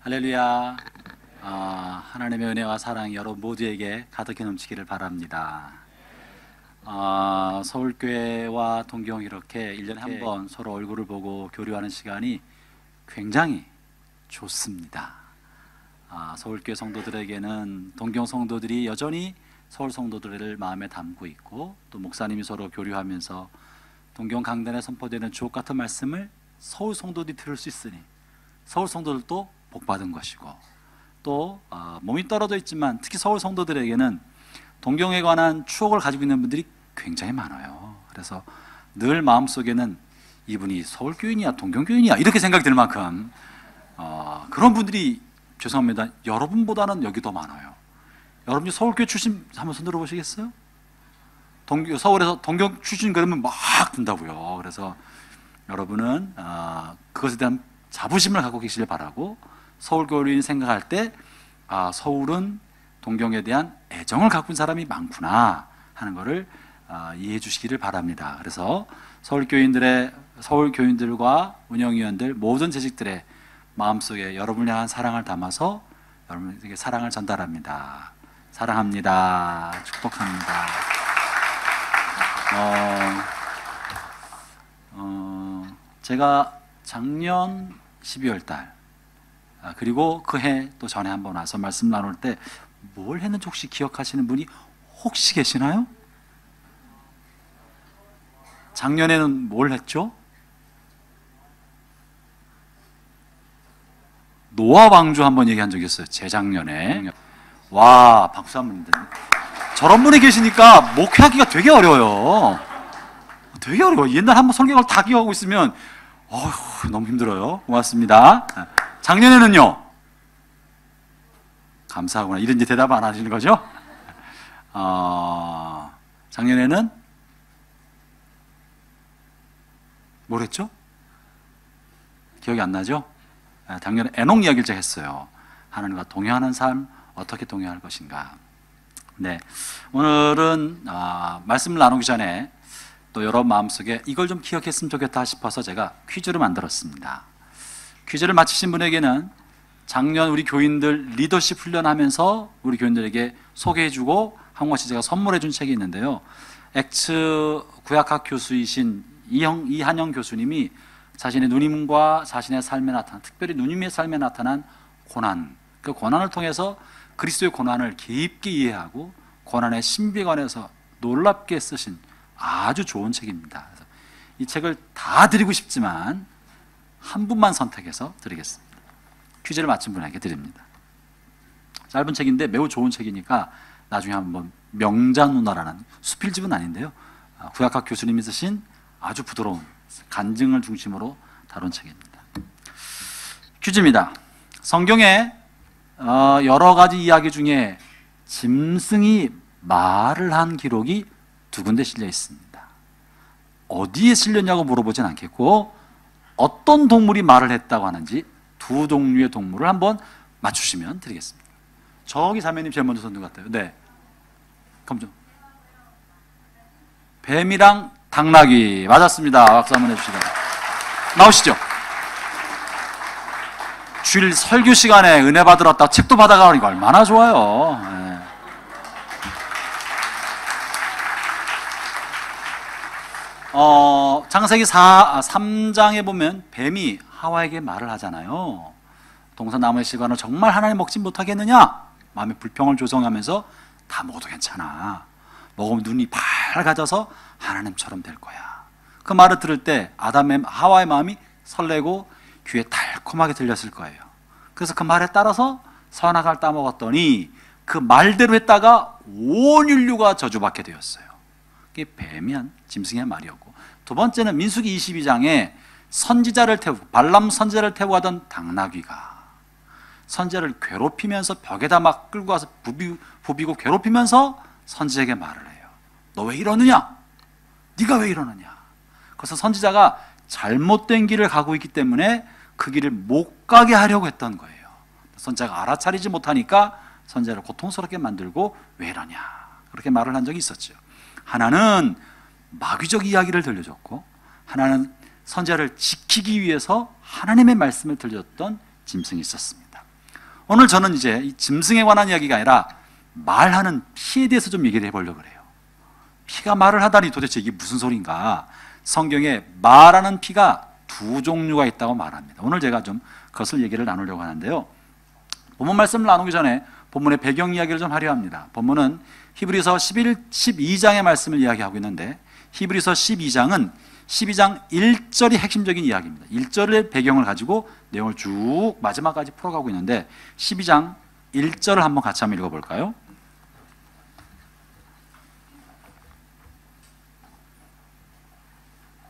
할렐루야. 하나님의 은혜와 사랑이 여러분 모두에게 가득히 넘치기를 바랍니다. 서울교회와 동경 이렇게 1년에 한 번 서로 얼굴을 보고 교류하는 시간이 굉장히 좋습니다. 서울교회 성도들에게는 동경 성도들이 여전히 서울 성도들을 마음에 담고 있고, 또 목사님이 서로 교류하면서 동경 강단에 선포되는 주옥 같은 말씀을 서울 성도들이 들을 수 있으니 서울 성도들도 복받은 것이고, 또 몸이 떨어져 있지만 특히 서울 성도들에게는 동경에 관한 추억을 가지고 있는 분들이 굉장히 많아요. 그래서 늘 마음속에는 이분이 서울교인이야 동경교인이야 이렇게 생각이 들 만큼 그런 분들이, 죄송합니다, 여러분보다는 여기 더 많아요. 여러분이 서울교회 출신 한번 손 들어보시겠어요? 서울에서 동경 출신 그러면 막 든다고요. 그래서 여러분은 그것에 대한 자부심을 갖고 계시길 바라고, 서울교인 생각할 때 서울은 동경에 대한 애정을 갖고 있는 사람이 많구나 하는 것을 이해해 주시기를 바랍니다. 그래서 서울교인들과 운영위원들 모든 재직들의 마음속에 여러분을 향한 사랑을 담아서 여러분에게 사랑을 전달합니다. 사랑합니다. 축복합니다. 제가 작년 12월 달 그리고 그 해 또 전에 한번 와서 말씀 나눌 때 뭘 했는지 혹시 기억하시는 분이 혹시 계시나요? 작년에는 뭘 했죠? 노아 왕조 한번 얘기한 적이 있어요. 재작년에. 와, 박수 한번. 저런 분이 계시니까 목회하기가 되게 어려워요. 되게 어려워요. 옛날 한번 설교를 다 기억하고 있으면 너무 힘들어요. 고맙습니다. 작년에는요? 감사하구나. 이런 이제 대답 안 하시는 거죠? 작년에는 뭘 했죠? 기억이 안 나죠? 작년에 에녹 이야기를 제가 했어요. 하나님과 동행하는 삶, 어떻게 동행할 것인가. 네, 오늘은 말씀을 나누기 전에 또 여러분 마음속에 이걸 좀 기억했으면 좋겠다 싶어서 제가 퀴즈를 만들었습니다. 퀴즈를 맞히신 분에게는 작년 우리 교인들 리더십 훈련하면서 우리 교인들에게 소개해주고 한 권씩 제가 선물해준 책이 있는데요, 엑츠 구약학 교수이신 이한영 교수님이 자신의 누님과 자신의 삶에 나타난, 특별히 누님의 삶에 나타난 고난, 그 고난을 통해서 그리스도의 고난을 깊게 이해하고 고난의 신비관에서 놀랍게 쓰신 아주 좋은 책입니다. 그래서 이 책을 다 드리고 싶지만 한 분만 선택해서 드리겠습니다. 퀴즈를 맞힌 분에게 드립니다. 짧은 책인데 매우 좋은 책이니까 나중에 한번 명자누나라는, 수필집은 아닌데요, 구약학 교수님이 쓰신 아주 부드러운 간증을 중심으로 다룬 책입니다. 퀴즈입니다. 성경에 여러 가지 이야기 중에 짐승이 말을 한 기록이 두 군데 실려 있습니다. 어디에 실렸냐고 물어보진 않겠고, 어떤 동물이 말을 했다고 하는지 두 종류의 동물을 한번 맞추시면 드리겠습니다. 저기 자매님 제일 먼저 손든 것 같아요. 네, 그럼 좀. 뱀이랑 당나귀 맞았습니다. 박수 한번 해주시다. 나오시죠. 주일 설교 시간에 은혜 받으러 왔다가 책도 받아가니까 얼마나 좋아요. 네. 창세기 3장에 보면 뱀이 하와에게 말을 하잖아요. 동산나무의 실과는 정말 하나님 먹지 못하겠느냐? 마음의 불평을 조성하면서 다 먹어도 괜찮아. 먹으면 눈이 밝아져서 하나님처럼 될 거야. 그 말을 들을 때 하와의 마음이 설레고 귀에 달콤하게 들렸을 거예요. 그래서 그 말에 따라서 선악을 따먹었더니 그 말대로 했다가 온 인류가 저주받게 되었어요. 그게 뱀이 한 짐승의 말이었고, 두 번째는 민수기 22장에 발람 선지자를 태우고 가던 당나귀가 선지자를 괴롭히면서 벽에다 막 끌고 가서 부비고 괴롭히면서 선지자에게 말을 해요. 너 왜 이러느냐? 네가 왜 이러느냐? 그래서 선지자가 잘못된 길을 가고 있기 때문에 그 길을 못 가게 하려고 했던 거예요. 선지자가 알아차리지 못하니까 선지자를 고통스럽게 만들고 왜 이러냐? 그렇게 말을 한 적이 있었죠. 하나는 마귀적 이야기를 들려줬고, 하나는 선지자를 지키기 위해서 하나님의 말씀을 들려줬던 짐승이 있었습니다. 오늘 저는 이제 이 짐승에 관한 이야기가 아니라 말하는 피에 대해서 좀 얘기를 해보려고 그래요. 피가 말을 하다니 도대체 이게 무슨 소린가? 성경에 말하는 피가 두 종류가 있다고 말합니다. 오늘 제가 좀 그것을 얘기를 나누려고 하는데요. 본문 말씀을 나누기 전에 본문의 배경 이야기를 좀 하려 합니다. 본문은 히브리서 12장의 말씀을 이야기하고 있는데, 히브리서 12장은 12장 1절이 핵심적인 이야기입니다. 1절의 배경을 가지고 내용을 쭉 마지막까지 풀어가고 있는데, 12장 1절을 한번 같이 한번 읽어볼까요?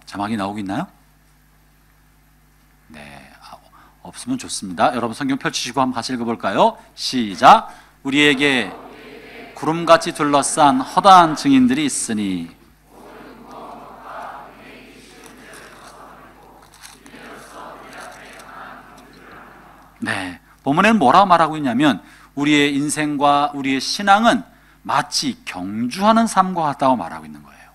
자막이 나오고 있나요? 네, 없으면 좋습니다. 여러분 성경 펼치시고 한번 같이 읽어볼까요? 시작! 우리에게 구름같이 둘러싼 허다한 증인들이 있으니 네, 본문에는 뭐라고 말하고 있냐면 우리의 인생과 우리의 신앙은 마치 경주하는 삶과 같다고 말하고 있는 거예요.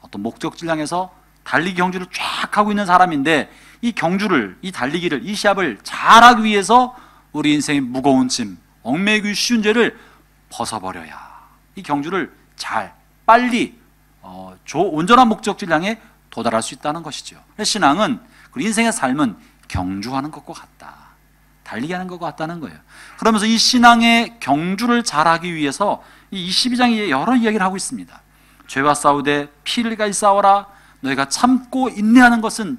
어떤 목적지를 향해서 달리기 경주를 쫙 하고 있는 사람인데, 이 경주를, 이 달리기를, 이 시합을 잘하기 위해서 우리 인생의 무거운 짐, 얽매이기 쉬운 죄를 벗어버려야 이 경주를 빨리 온전한 목적지를 향해 도달할 수 있다는 것이죠. 신앙은, 그리고 인생의 삶은 경주하는 것과 같다, 달리기 하는 것과 같다는 거예요. 그러면서 이 신앙의 경주를 잘하기 위해서 이 22장에 여러 이야기를 하고 있습니다. 죄와 싸우되 피를 가지 싸워라. 너희가 참고 인내하는 것은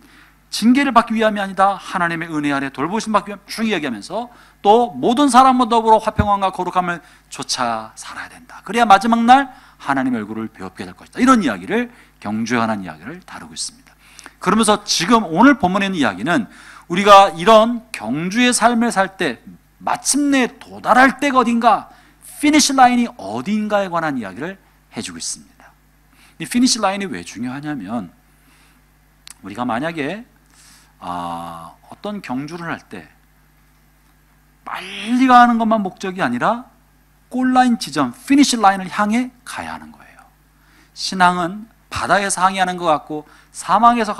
징계를 받기 위함이 아니다, 하나님의 은혜 아래 돌보심 받기 위함 쭉 이야기하면서, 또 모든 사람과 더불어 화평함과 거룩함을 좇아 살아야 된다. 그래야 마지막 날 하나님의 얼굴을 배웁게 될 것이다. 이런 이야기를, 경주에 관한 이야기를 다루고 있습니다. 그러면서 지금 오늘 본문에 있는 이야기는 우리가 이런 경주의 삶을 살 때 마침내 도달할 때가 어딘가, 피니시 라인이 어딘가에 관한 이야기를 해주고 있습니다. 이 피니시 라인이 왜 중요하냐면, 우리가 만약에 어떤 경주를 할 때 빨리 가는 것만 목적이 아니라 골라인 지점, 피니시 라인을 향해 가야 하는 거예요. 신앙은 바다에서 항해하는 것 같고 사막에서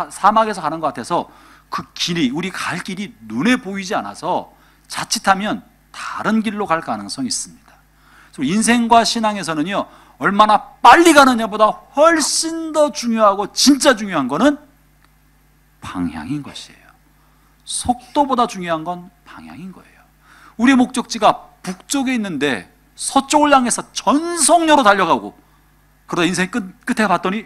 가는 것 같아서 그 길이, 우리 갈 길이 눈에 보이지 않아서 자칫하면 다른 길로 갈 가능성이 있습니다. 그래서 인생과 신앙에서는요, 얼마나 빨리 가느냐보다 훨씬 더 중요하고 진짜 중요한 거는 방향인 것이에요. 속도보다 중요한 건 방향인 거예요. 우리의 목적지가 북쪽에 있는데 서쪽을 향해서 전속력으로 달려가고, 그러다 인생 끝에 봤더니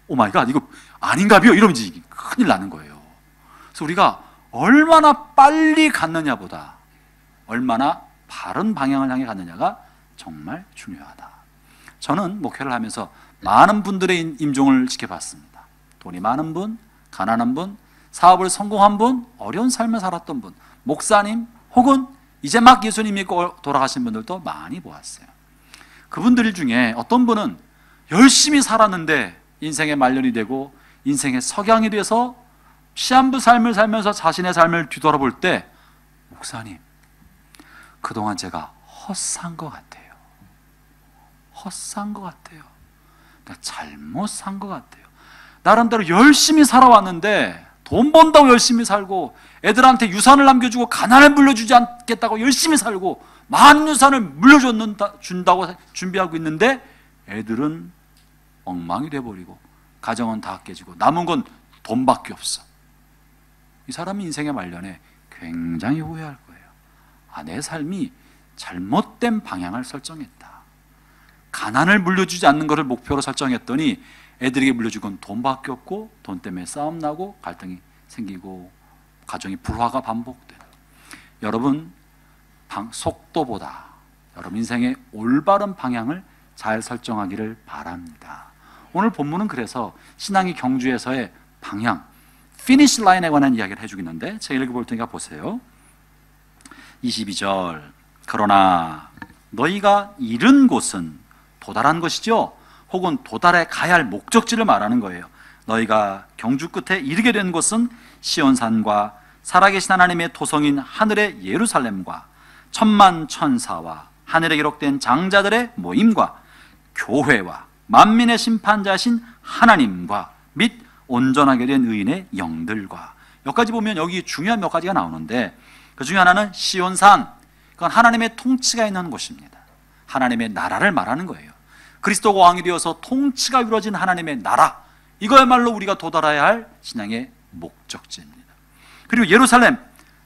오마이갓 이거 아닌가비요? 이러면 이제 큰일 나는 거예요. 그래서 우리가 얼마나 빨리 갔느냐보다 얼마나 바른 방향을 향해 갔느냐가 정말 중요하다. 저는 목회를 하면서 많은 분들의 임종을 지켜봤습니다. 돈이 많은 분, 가난한 분, 사업을 성공한 분, 어려운 삶을 살았던 분, 목사님, 혹은 이제 막 예수님 믿고 돌아가신 분들도 많이 보았어요. 그분들 중에 어떤 분은 열심히 살았는데 인생의 말년이 되고 인생의 석양이 돼서 시한부 삶을 살면서 자신의 삶을 뒤돌아볼 때, 목사님, 그동안 제가 헛산 것 같아요. 헛산 것 같아요. 내가 잘못 산 것 같아요. 나름대로 열심히 살아왔는데, 돈 번다고 열심히 살고, 애들한테 유산을 남겨주고 가난을 물려주지 않겠다고 열심히 살고, 많은 유산을 물려준다고 준비하고 있는데 애들은 엉망이 돼버리고 가정은 다 깨지고 남은 건 돈밖에 없어. 이 사람이 인생의 말년에 굉장히 후회할 거예요. 내 삶이 잘못된 방향을 설정했다. 가난을 물려주지 않는 것을 목표로 설정했더니 애들에게 물려준 건 돈밖에 없고, 돈 때문에 싸움 나고 갈등이 생기고 가정의 불화가 반복돼요. 여러분, 속도보다 여러분 인생의 올바른 방향을 잘 설정하기를 바랍니다. 오늘 본문은 그래서 신앙의 경주에서의 방향, 피니시 라인에 관한 이야기를 해주고 있는데, 제가 읽어볼 테니까 보세요. 22절, 그러나 너희가 이른 곳은 도달한 것이죠, 혹은 도달해 가야 할 목적지를 말하는 거예요. 너희가 경주 끝에 이르게 된 곳은 시온산과 살아계신 하나님의 토성인 하늘의 예루살렘과 천만 천사와 하늘에 기록된 장자들의 모임과 교회와 만민의 심판자신 하나님과 및 온전하게 된 의인의 영들과, 여기까지 보면 여기 중요한 몇 가지가 나오는데, 그 중에 하나는 시온산, 그건 하나님의 통치가 있는 곳입니다. 하나님의 나라를 말하는 거예요. 그리스도가 왕이 되어서 통치가 이루어진 하나님의 나라, 이거야말로 우리가 도달해야 할 신앙의 목적지입니다. 그리고 예루살렘,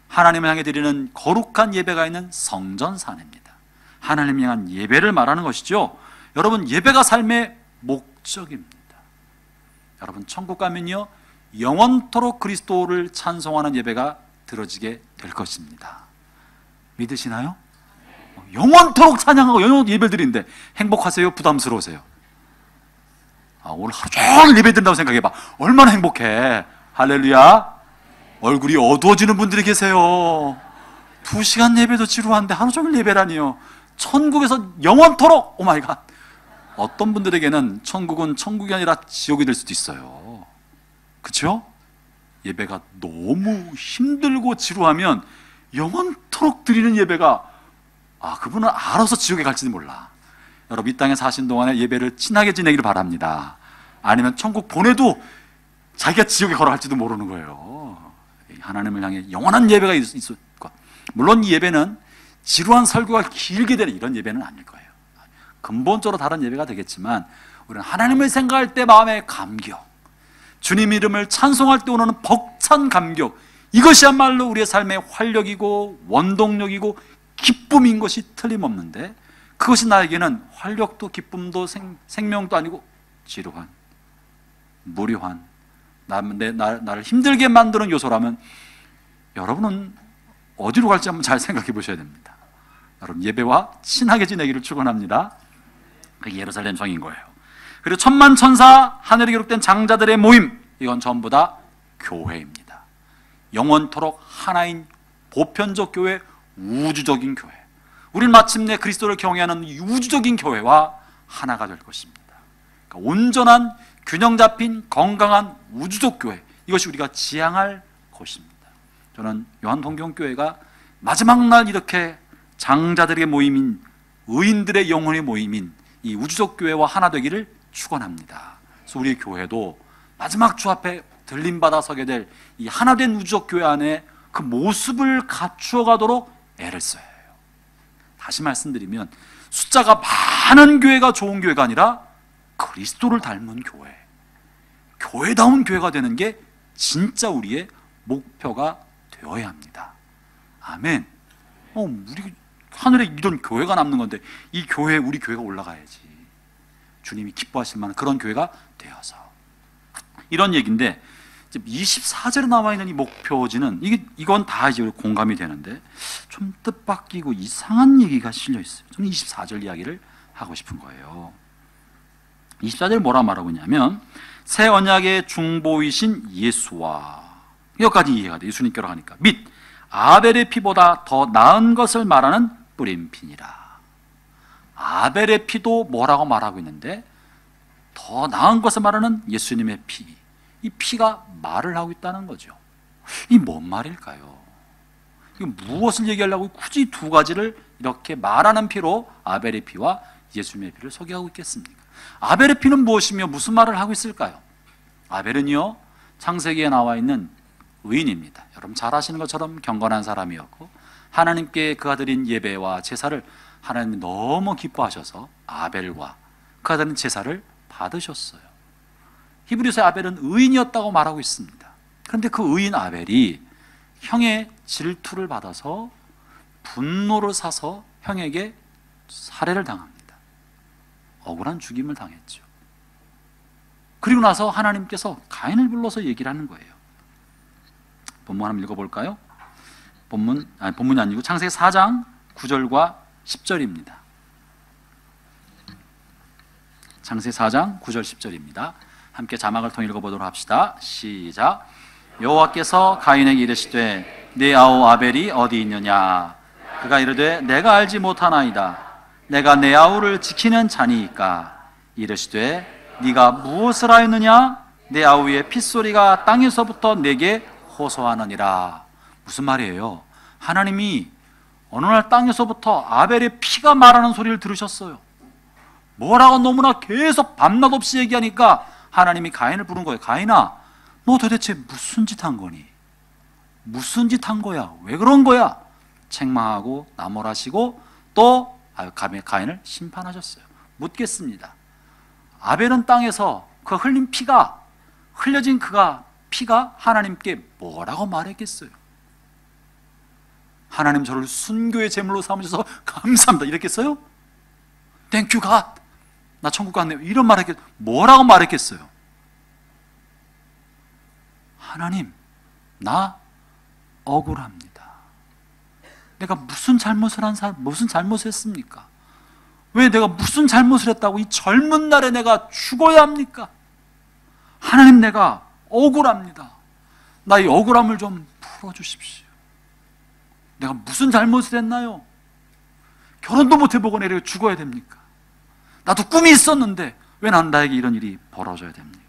하나님을 향해 드리는 거룩한 예배가 있는 성전산입니다. 하나님을 향한 예배를 말하는 것이죠. 여러분, 예배가 삶의 목적입니다. 여러분, 천국 가면요, 영원토록 그리스도를 찬송하는 예배가 들어지게 될 것입니다. 믿으시나요? 영원토록 찬양하고 영원 예배를 드리는데 행복하세요? 부담스러우세요? 오늘 하루 종일 예배 드린다고 생각해봐. 얼마나 행복해. 할렐루야. 얼굴이 어두워지는 분들이 계세요. 2시간 예배도 지루한데 하루 종일 예배라니요. 천국에서 영원토록, 오마이갓. 어떤 분들에게는 천국은 천국이 아니라 지옥이 될 수도 있어요. 그렇죠? 예배가 너무 힘들고 지루하면 영원토록 드리는 예배가, 그분은 알아서 지옥에 갈지도 몰라. 여러분, 이 땅에 사신 동안에 예배를 친하게 지내기를 바랍니다. 아니면 천국 보내도 자기가 지옥에 걸어갈지도 모르는 거예요. 하나님을 향해 영원한 예배가 있을 것. 물론 이 예배는 지루한 설교가 길게 되는 이런 예배는 아닐 거예요. 근본적으로 다른 예배가 되겠지만 우리는 하나님을 생각할 때 마음의 감격, 주님 이름을 찬송할 때 오는 벅찬 감격, 이것이야말로 우리의 삶의 활력이고 원동력이고 기쁨인 것이 틀림없는데, 그것이 나에게는 활력도 기쁨도 생명도 아니고 지루한, 무료한, 나를 힘들게 만드는 요소라면 여러분은 어디로 갈지 한번 잘 생각해 보셔야 됩니다. 여러분, 예배와 친하게 지내기를 축원합니다. 그게 예루살렘 성인 거예요. 그리고 천만 천사, 하늘에 기록된 장자들의 모임, 이건 전부 다 교회입니다. 영원토록 하나인 보편적 교회, 우주적인 교회. 우리는 마침내 그리스도를 경외하는 우주적인 교회와 하나가 될 것입니다. 그러니까 온전한 균형 잡힌 건강한 우주적 교회, 이것이 우리가 지향할 것입니다. 저는 요한동경교회가 마지막 날 이렇게 장자들의 모임인, 의인들의 영혼의 모임인 이 우주적 교회와 하나 되기를 축원합니다. 그래서 우리 교회도 마지막 주 앞에 들림받아 서게 될 이 하나된 우주적 교회 안에 그 모습을 갖추어 가도록 애를 써야 해요. 다시 말씀드리면 숫자가 많은 교회가 좋은 교회가 아니라 그리스도를 닮은 교회, 교회다운 교회가 되는 게 진짜 우리의 목표가 되어야 합니다. 아멘. 우리 하늘에 이런 교회가 남는 건데 이 교회, 우리 교회가 올라가야지. 주님이 기뻐하실 만한 그런 교회가 되어서, 이런 얘기인데 24절에 나와 있는 이 목표지는 이건 다 이제 공감이 되는데 좀 뜻밖이고 이상한 얘기가 실려 있어요. 저는 24절 이야기를 하고 싶은 거예요. 24절 뭐라 말하고 있냐면, 새 언약의 중보이신 예수와, 여기까지 이해가 돼. 예수님께로 하니까, 및 아벨의 피보다 더 나은 것을 말하는 뿌림피니라. 아벨의 피도 뭐라고 말하고 있는데 더 나은 것을 말하는 예수님의 피, 이 피가 말을 하고 있다는 거죠. 이 뭔 말일까요? 이거 무엇을 얘기하려고 굳이 두 가지를 이렇게 말하는 피로 아벨의 피와 예수님의 피를 소개하고 있겠습니까? 아벨의 피는 무엇이며 무슨 말을 하고 있을까요? 아벨은요, 창세기에 나와 있는 의인입니다. 여러분 잘 아시는 것처럼 경건한 사람이었고, 하나님께 그가 드린 예배와 제사를 하나님이 너무 기뻐하셔서 아벨과 그가 드린 제사를 받으셨어요. 히브리서의 아벨은 의인이었다고 말하고 있습니다. 그런데 그 의인 아벨이 형의 질투를 받아서 분노를 사서 형에게 살해를 당합니다. 억울한 죽임을 당했죠. 그리고 나서 하나님께서 가인을 불러서 얘기를 하는 거예요. 본문 한번 읽어볼까요? 본문이 아니고 창세기 4장 9절과 10절입니다. 창세기 4장 9절 10절입니다. 함께 자막을 통해 읽어보도록 합시다. 시작. 여호와께서 가인에게 이르시되 네 아우 아벨이 어디 있느냐? 그가 이르되 내가 알지 못하나이다. 내가 내 아우를 지키는 자니이까. 이르시되 네가 무엇을 하였느냐? 내 아우의 핏소리가 땅에서부터 내게 호소하느니라. 무슨 말이에요? 하나님이 어느 날 땅에서부터 아벨의 피가 말하는 소리를 들으셨어요. 뭐라고 너무나 계속 밤낮 없이 얘기하니까 하나님이 가인을 부른 거예요. 가인아, 너 도대체 무슨 짓 한 거니? 무슨 짓 한 거야? 왜 그런 거야? 책망하고 나무라시고 또 가인을 심판하셨어요. 묻겠습니다. 아벨은 땅에서 그 흘린 피가, 흘려진 피가 하나님께 뭐라고 말했겠어요? 하나님 저를 순교의 제물로 삼으셔서 감사합니다 이랬겠어요? 땡큐 갓, 나 천국 갔네요 이런 말 했겠어요? 뭐라고 말했겠어요? 하나님, 나 억울합니다. 내가 무슨 잘못을 무슨 잘못을 했습니까? 왜 내가 무슨 잘못을 했다고 이 젊은 날에 내가 죽어야 합니까? 하나님, 내가 억울합니다. 나 이 억울함을 좀 풀어주십시오. 내가 무슨 잘못을 했나요? 결혼도 못 해보고 내가 죽어야 됩니까? 나도 꿈이 있었는데 왜 나에게 이런 일이 벌어져야 됩니까?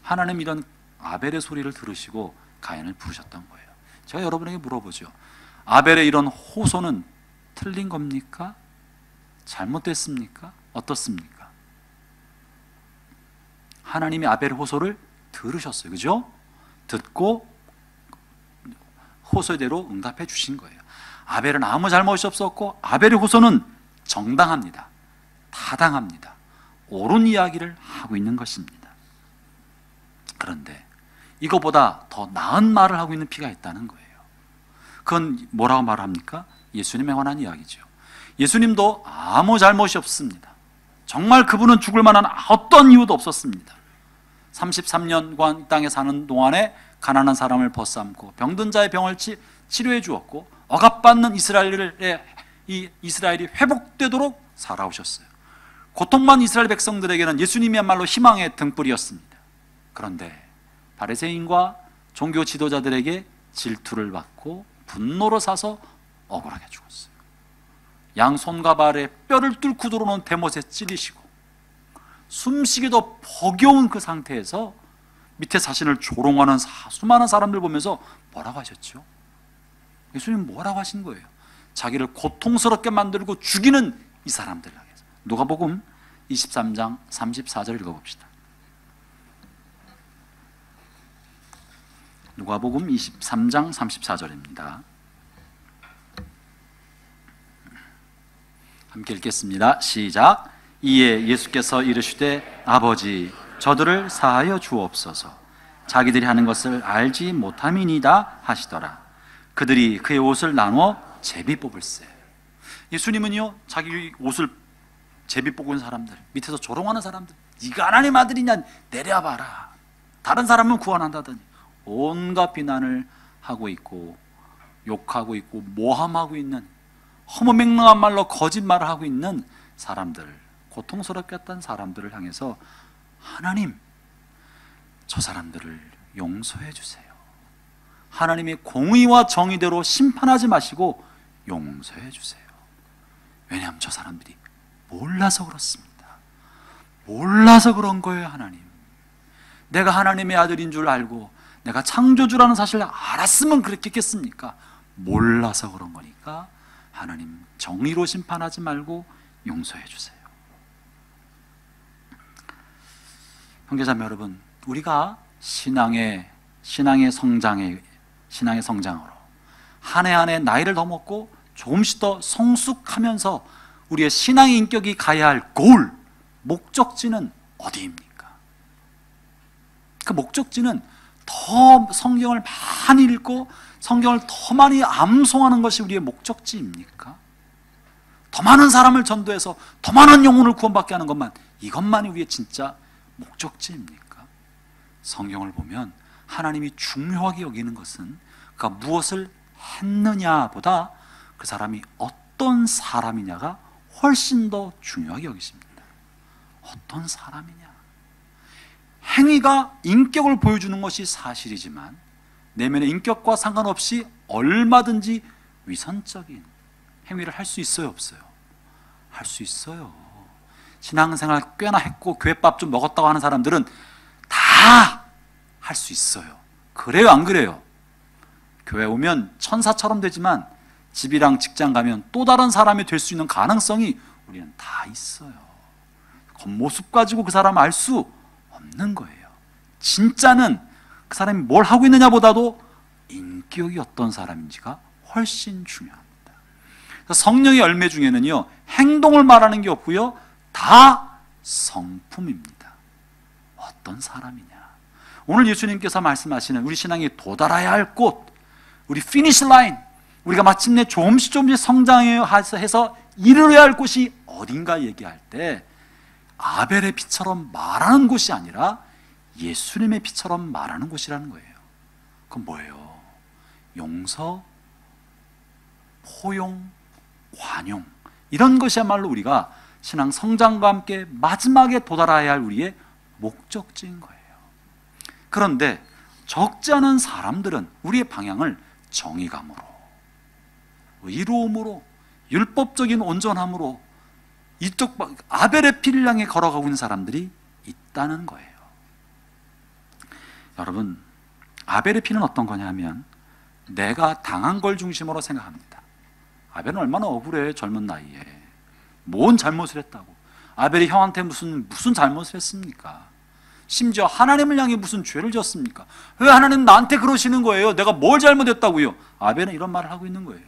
하나님 이런 아벨의 소리를 들으시고 가인을 부르셨던 거예요. 제가 여러분에게 물어보죠. 아벨의 이런 호소는 틀린 겁니까? 잘못됐습니까? 어떻습니까? 하나님이 아벨의 호소를 들으셨어요. 그죠? 듣고 호소대로 응답해 주신 거예요. 아벨은 아무 잘못이 없었고 아벨의 호소는 정당합니다. 타당합니다. 옳은 이야기를 하고 있는 것입니다. 그런데 이거보다 더 나은 말을 하고 있는 피가 있다는 거예요. 그건 뭐라고 말합니까? 예수님에 관한 이야기죠. 예수님도 아무 잘못이 없습니다. 정말 그분은 죽을 만한 어떤 이유도 없었습니다. 33년간 땅에 사는 동안에 가난한 사람을 벗삼고 병든 자의 병을 치료해 주었고 억압받는 이스라엘이 회복되도록 살아오셨어요. 고통만 이스라엘 백성들에게는 예수님이야말로 희망의 등불이었습니다. 그런데 바리새인과 종교 지도자들에게 질투를 받고 분노로 사서 억울하게 죽었어요. 양손과 발에 뼈를 뚫고 들어오는 대못에 찔리시고 숨쉬기도 버거운 그 상태에서 밑에 자신을 조롱하는 수많은 사람들 보면서 뭐라고 하셨죠? 예수님 뭐라고 하신 거예요? 자기를 고통스럽게 만들고 죽이는 이 사람들 향해서. 누가복음 23장 34절 읽어봅시다. 누가복음 23장 34절입니다. 함께 읽겠습니다. 시작. 이에 예수께서 이르시되 아버지 저들을 사하여 주옵소서. 자기들이 하는 것을 알지 못함이니이다 하시더라. 그들이 그의 옷을 나누어 제비 뽑을세. 예수님은요 자기 옷을 제비 뽑은 사람들, 밑에서 조롱하는 사람들, 네가 하나님 아들이냐 내려봐라, 다른 사람은 구원한다더니 온갖 비난을 하고 있고 욕하고 있고 모함하고 있는, 허무맹랑한 말로 거짓말을 하고 있는 사람들, 고통스럽게 했던 사람들을 향해서 하나님 저 사람들을 용서해 주세요. 하나님의 공의와 정의대로 심판하지 마시고 용서해 주세요. 왜냐하면 저 사람들이 몰라서 그렇습니다. 몰라서 그런 거예요. 하나님, 내가 하나님의 아들인 줄 알고 내가 창조주라는 사실을 알았으면 그렇게 했겠습니까? 몰라서 그런 거니까 하나님 정의로 심판하지 말고 용서해 주세요. 형제자매 여러분, 우리가 신앙의 성장으로 한 해 한 해 나이를 더 먹고 조금씩 더 성숙하면서 우리의 신앙의 인격이 가야 할 목적지는 어디입니까? 그 목적지는 더 성경을 많이 읽고 성경을 더 많이 암송하는 것이 우리의 목적지입니까? 더 많은 사람을 전도해서 더 많은 영혼을 구원받게 하는 이것만이 우리의 진짜 목적지입니까? 성경을 보면 하나님이 중요하게 여기는 것은 그가 무엇을 했느냐보다 그 사람이 어떤 사람이냐가 훨씬 더 중요하게 여기십니다. 어떤 사람이냐. 행위가 인격을 보여주는 것이 사실이지만 내면의 인격과 상관없이 얼마든지 위선적인 행위를 할 수 있어요, 없어요? 할 수 있어요. 신앙생활 꽤나 했고 교회밥 좀 먹었다고 하는 사람들은 다 할 수 있어요. 그래요, 안 그래요? 교회 오면 천사처럼 되지만 집이랑 직장 가면 또 다른 사람이 될 수 있는 가능성이 우리는 다 있어요. 겉모습 가지고 그 사람을 알 수 없는 거예요. 진짜는 그 사람이 뭘 하고 있느냐보다도 인격이 어떤 사람인지가 훨씬 중요합니다. 성령의 열매 중에는요, 행동을 말하는 게 없고요, 다 성품입니다. 어떤 사람이냐. 오늘 예수님께서 말씀하시는 우리 신앙이 도달해야 할 곳, 우리 피니시 라인, 우리가 마침내 조금씩 성장해서 이르러야 할 곳이 어딘가 얘기할 때 아벨의 피처럼 말하는 곳이 아니라 예수님의 피처럼 말하는 곳이라는 거예요. 그건 뭐예요? 용서, 포용, 관용, 이런 것이야말로 우리가 신앙 성장과 함께 마지막에 도달해야 할 우리의 목적지인 거예요. 그런데 적지 않은 사람들은 우리의 방향을 정의감으로, 의로움으로, 율법적인 온전함으로 이쪽 아벨의 피를 향해 걸어가고 있는 사람들이 있다는 거예요. 여러분, 아벨의 피는 어떤 거냐 하면 내가 당한 걸 중심으로 생각합니다. 아벨은 얼마나 억울해. 젊은 나이에 뭔 잘못을 했다고. 아벨이 형한테 무슨 잘못을 했습니까? 심지어 하나님을 향해 무슨 죄를 지었습니까? 왜 하나님 나한테 그러시는 거예요? 내가 뭘 잘못했다고요? 아벨은 이런 말을 하고 있는 거예요.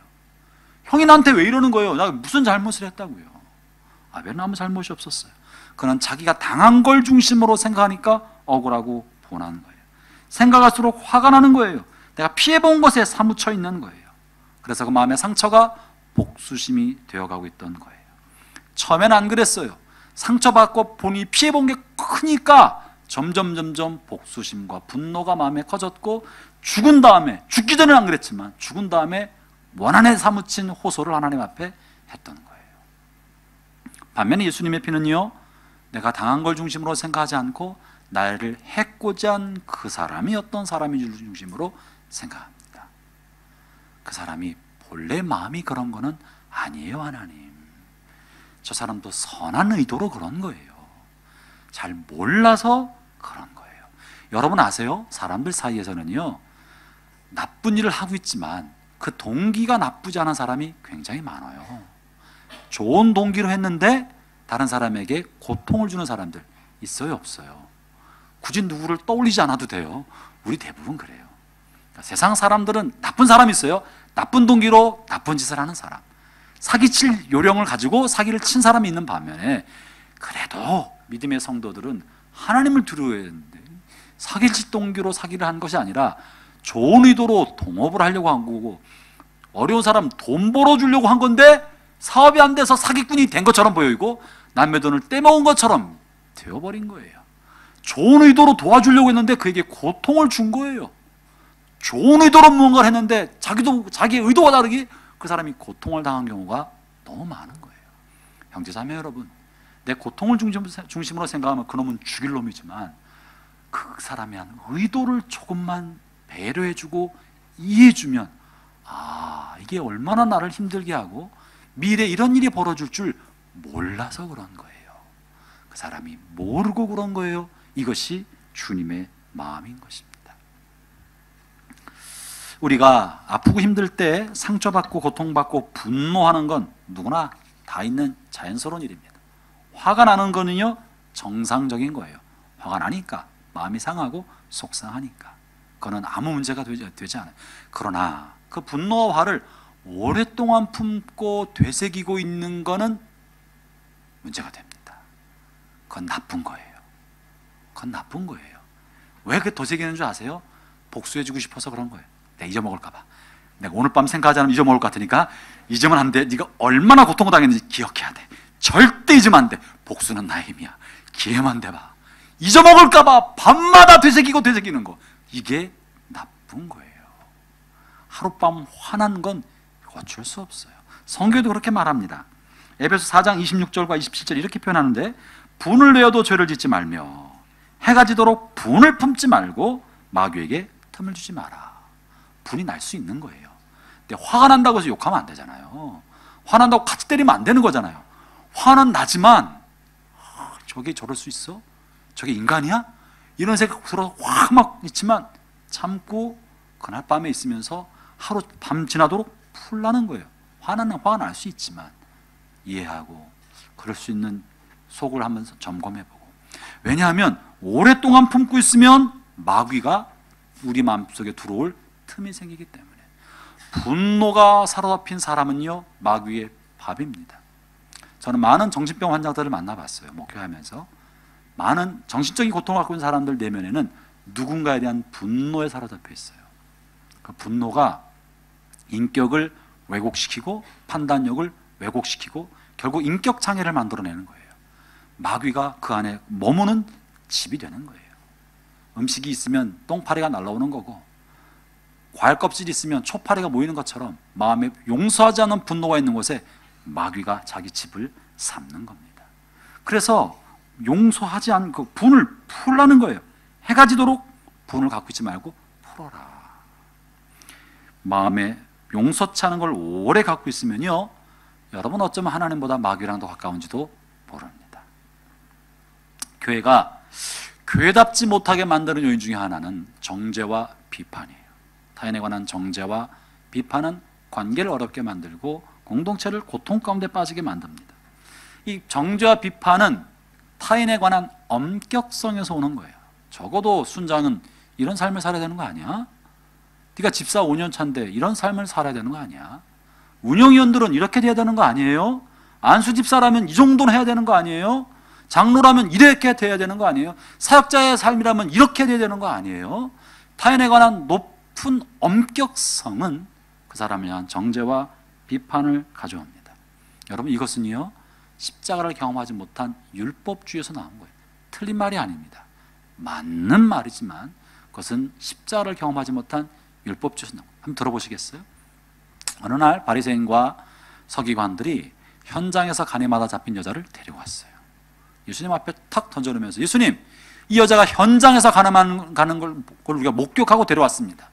형이 나한테 왜 이러는 거예요? 나 무슨 잘못을 했다고요? 아벨은 아무 잘못이 없었어요. 그는 자기가 당한 걸 중심으로 생각하니까 억울하고 분한 거예요. 생각할수록 화가 나는 거예요. 내가 피해본 것에 사무쳐 있는 거예요. 그래서 그 마음의 상처가 복수심이 되어가고 있던 거예요. 처음엔 안 그랬어요. 상처받고 본인이 피해본 게 크니까 점점 복수심과 분노가 마음에 커졌고, 죽은 다음에, 죽기 전에는 안 그랬지만 죽은 다음에 원한에 사무친 호소를 하나님 앞에 했던 거예요. 반면에 예수님의 피는요, 내가 당한 걸 중심으로 생각하지 않고 나를 해코지 한 그 사람이 어떤 사람인지를 중심으로 생각합니다. 그 사람이 본래 마음이 그런 거는 아니에요. 하나님, 저 사람도 선한 의도로 그런 거예요. 잘 몰라서 그런 거예요. 여러분 아세요? 사람들 사이에서는요, 나쁜 일을 하고 있지만 그 동기가 나쁘지 않은 사람이 굉장히 많아요. 좋은 동기로 했는데 다른 사람에게 고통을 주는 사람들 있어요, 없어요? 굳이 누구를 떠올리지 않아도 돼요. 우리 대부분 그래요. 그러니까 세상 사람들은 나쁜 사람이 있어요. 나쁜 동기로 나쁜 짓을 하는 사람, 사기칠 요령을 가지고 사기를 친 사람이 있는 반면에, 그래도 믿음의 성도들은 하나님을 두려워해야 되는데 사기칠 동기로 사기를 한 것이 아니라 좋은 의도로 동업을 하려고 한 거고, 어려운 사람 돈 벌어주려고 한 건데 사업이 안 돼서 사기꾼이 된 것처럼 보이고 남의 돈을 떼먹은 것처럼 되어버린 거예요. 좋은 의도로 도와주려고 했는데 그에게 고통을 준 거예요. 좋은 의도로 무언가를 했는데 자기의 의도와 다르게 그 사람이 고통을 당한 경우가 너무 많은 거예요. 형제자매 여러분, 내 고통을 중심으로 생각하면 그놈은 죽일 놈이지만 그 사람의 한 의도를 조금만 배려해주고 이해해주면, 아, 이게 얼마나 나를 힘들게 하고 미래에 이런 일이 벌어질 줄 몰라서 그런 거예요. 그 사람이 모르고 그런 거예요. 이것이 주님의 마음인 것입니다. 우리가 아프고 힘들 때 상처받고 고통받고 분노하는 건 누구나 다 있는 자연스러운 일입니다. 화가 나는 거는요, 정상적인 거예요. 화가 나니까, 마음이 상하고 속상하니까. 그거는 아무 문제가 되지 않아요. 그러나 그 분노와 화를 오랫동안 품고 되새기고 있는 거는 문제가 됩니다. 그건 나쁜 거예요. 그건 나쁜 거예요. 왜 그렇게 되새기는 줄 아세요? 복수해주고 싶어서 그런 거예요. 내가 잊어먹을까 봐. 내가 오늘 밤 생각하지 않으면 잊어먹을 것 같으니까 잊으면 안 돼. 네가 얼마나 고통을 당했는지 기억해야 돼. 절대 잊으면 안 돼. 복수는 나의 힘이야. 기회만 대봐. 잊어먹을까 봐 밤마다 되새기는 거, 이게 나쁜 거예요. 하룻밤 화난 건 어쩔 수 없어요. 성경도 그렇게 말합니다. 에베소 4장 26절과 27절 이렇게 표현하는데, 분을 내어도 죄를 짓지 말며 해가 지도록 분을 품지 말고 마귀에게 틈을 주지 마라. 분이 날 수 있는 거예요. 근데 화가 난다고 해서 욕하면 안 되잖아요. 화난다고 같이 때리면 안 되는 거잖아요. 화는 나지만 저게 저럴 수 있어? 저게 인간이야? 이런 생각 들어서 확 막 있지만 참고 그날 밤에 있으면서 하루 밤 지나도록 풀나는 거예요. 화가 날 수 있지만 이해하고 그럴 수 있는 속을 한번 점검해보고. 왜냐하면 오랫동안 품고 있으면 마귀가 우리 마음속에 들어올 틈이 생기기 때문에. 분노가 사로잡힌 사람은요, 마귀의 밥입니다. 저는 많은 정신병 환자들을 만나봤어요. 목회하면서. 많은 정신적인 고통을 갖고 있는 사람들 내면에는 누군가에 대한 분노에 사로잡혀 있어요. 그 분노가 인격을 왜곡시키고 판단력을 왜곡시키고 결국 인격 장애를 만들어내는 거예요. 마귀가 그 안에 머무는 집이 되는 거예요. 음식이 있으면 똥파리가 날라오는 거고, 과일 껍질이 있으면 초파리가 모이는 것처럼 마음에 용서하지 않는 분노가 있는 곳에 마귀가 자기 집을 삼는 겁니다. 그래서 용서하지 않은 그 분을 풀라는 거예요. 해가 지도록 분을 갖고 있지 말고 풀어라. 마음에 용서치 않은 걸 오래 갖고 있으면요, 여러분 어쩌면 하나님보다 마귀랑 더 가까운지도 모릅니다. 교회가 교회답지 못하게 만드는 요인 중에 하나는 정죄와 비판이에요. 타인에 관한 정죄와 비판은 관계를 어렵게 만들고 공동체를 고통 가운데 빠지게 만듭니다. 이 정죄와 비판은 타인에 관한 엄격성에서 오는 거예요. 적어도 순장은 이런 삶을 살아야 되는 거 아니야? 네가 집사 5년 차인데 이런 삶을 살아야 되는 거 아니야? 운영위원들은 이렇게 돼야 되는 거 아니에요? 안수 집사라면 이 정도는 해야 되는 거 아니에요? 장로라면 이렇게 돼야 되는 거 아니에요? 사역자의 삶이라면 이렇게 돼야 되는 거 아니에요? 타인에 관한 높은 엄격성은 그 사람에 대한 정죄와 비판을 가져옵니다. 여러분, 이것은요, 십자가를 경험하지 못한 율법주의에서 나온 거예요. 틀린 말이 아닙니다. 맞는 말이지만 그것은 십자가를 경험하지 못한 율법주의에서 나온 거예요. 한번 들어보시겠어요? 어느 날 바리새인과 서기관들이 현장에서 가늠하다 잡힌 여자를 데려왔어요. 예수님 앞에 탁 던져놓으면서, 예수님, 이 여자가 현장에서 가는 걸 우리가 목격하고 데려왔습니다.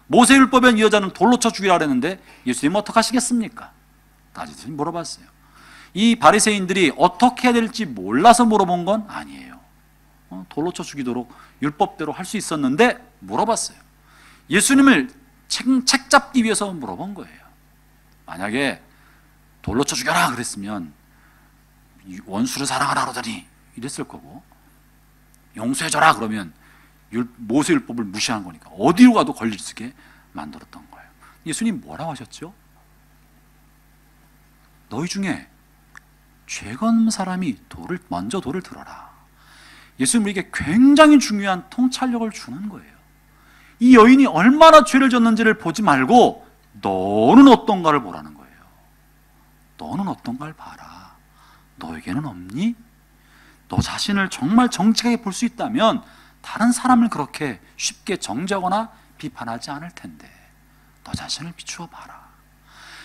모세율법엔 이 여자는 돌로 쳐 죽이라 그랬는데 예수님은 어떻게 하시겠습니까? 따지듯이 물어봤어요. 이 바리새인들이 어떻게 해야 될지 몰라서 물어본 건 아니에요. 돌로 쳐 죽이도록 율법대로 할 수 있었는데 물어봤어요. 예수님을 책 잡기 위해서 물어본 거예요. 만약에 돌로 쳐 죽여라 그랬으면 원수를 사랑하라 그러더니 이랬을 거고, 용서해줘라 그러면 모세율법을 무시한 거니까 어디로 가도 걸릴 수 있게 만들었던 거예요. 예수님 뭐라고 하셨죠? 너희 중에 죄가 없는 사람이 먼저 돌을 들어라. 예수님은 이게 굉장히 중요한 통찰력을 주는 거예요. 이 여인이 얼마나 죄를 졌는지를 보지 말고 너는 어떤가를 보라는 거예요. 너는 어떤가를 봐라. 너에게는 없니? 너 자신을 정말 정직하게 볼 수 있다면 다른 사람을 그렇게 쉽게 정죄하거나 비판하지 않을 텐데 너 자신을 비추어 봐라.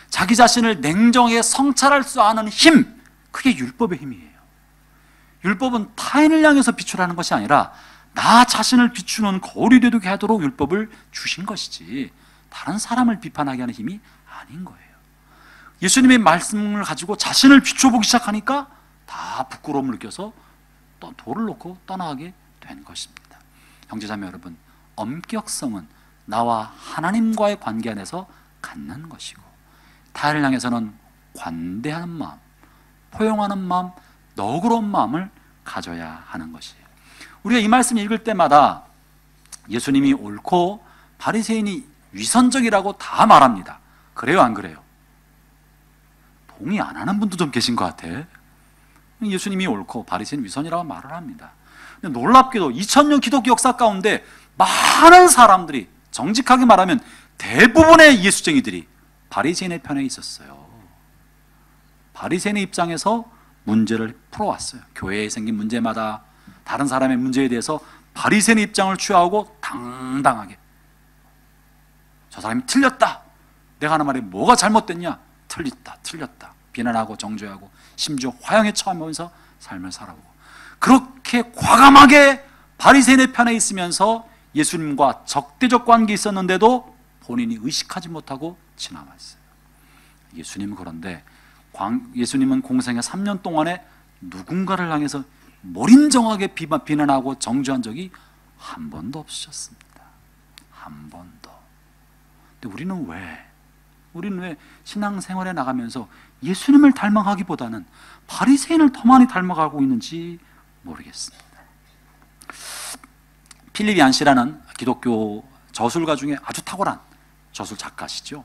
자기 자신을 냉정하게 성찰할 수 아는 힘, 그게 율법의 힘이에요. 율법은 타인을 향해서 비추라는 것이 아니라 나 자신을 비추는 거울이 되게 하도록 율법을 주신 것이지 다른 사람을 비판하게 하는 힘이 아닌 거예요. 예수님의 말씀을 가지고 자신을 비춰보기 시작하니까 다 부끄러움을 느껴서 또 돌을 놓고 떠나가게 된 것입니다. 형제자매 여러분, 엄격성은 나와 하나님과의 관계 안에서 갖는 것이고, 타인을 향해서는 관대한 마음, 포용하는 마음, 너그러운 마음을 가져야 하는 것이에요. 우리가 이 말씀 읽을 때마다 예수님이 옳고 바리새인이 위선적이라고 다 말합니다. 그래요, 안 그래요? 동의 안 하는 분도 좀 계신 것 같아. 예수님이 옳고 바리새인 위선이라고 말을 합니다. 근데 놀랍게도 2000년 기독교 역사 가운데 많은 사람들이, 정직하게 말하면 대부분의 예수쟁이들이 바리새인의 편에 있었어요. 바리새인의 입장에서 문제를 풀어왔어요. 교회에 생긴 문제마다 다른 사람의 문제에 대해서 바리새인의 입장을 취하고 당당하게, 저 사람이 틀렸다, 내가 하는 말이 뭐가 잘못됐냐, 틀렸다 비난하고 정죄하고 심지어 화형에 처하면서 삶을 살아오고, 그렇게 과감하게 바리새인의 편에 있으면서 예수님과 적대적 관계에 있었는데도 본인이 의식하지 못하고 지나갔어요. 예수님은 그런데 예수님은 공생의 3년 동안에 누군가를 향해서 몰인정하게 비난하고 정죄한 적이 한 번도 없으셨습니다. 한 번도. 근데 우리는 왜 신앙생활에 나가면서 예수님을 닮아가기보다는 바리새인을 더 많이 닮아가고 있는지 모르겠습니다. 필립 얀시라는 기독교 저술가 중에 아주 탁월한 저술 작가시죠.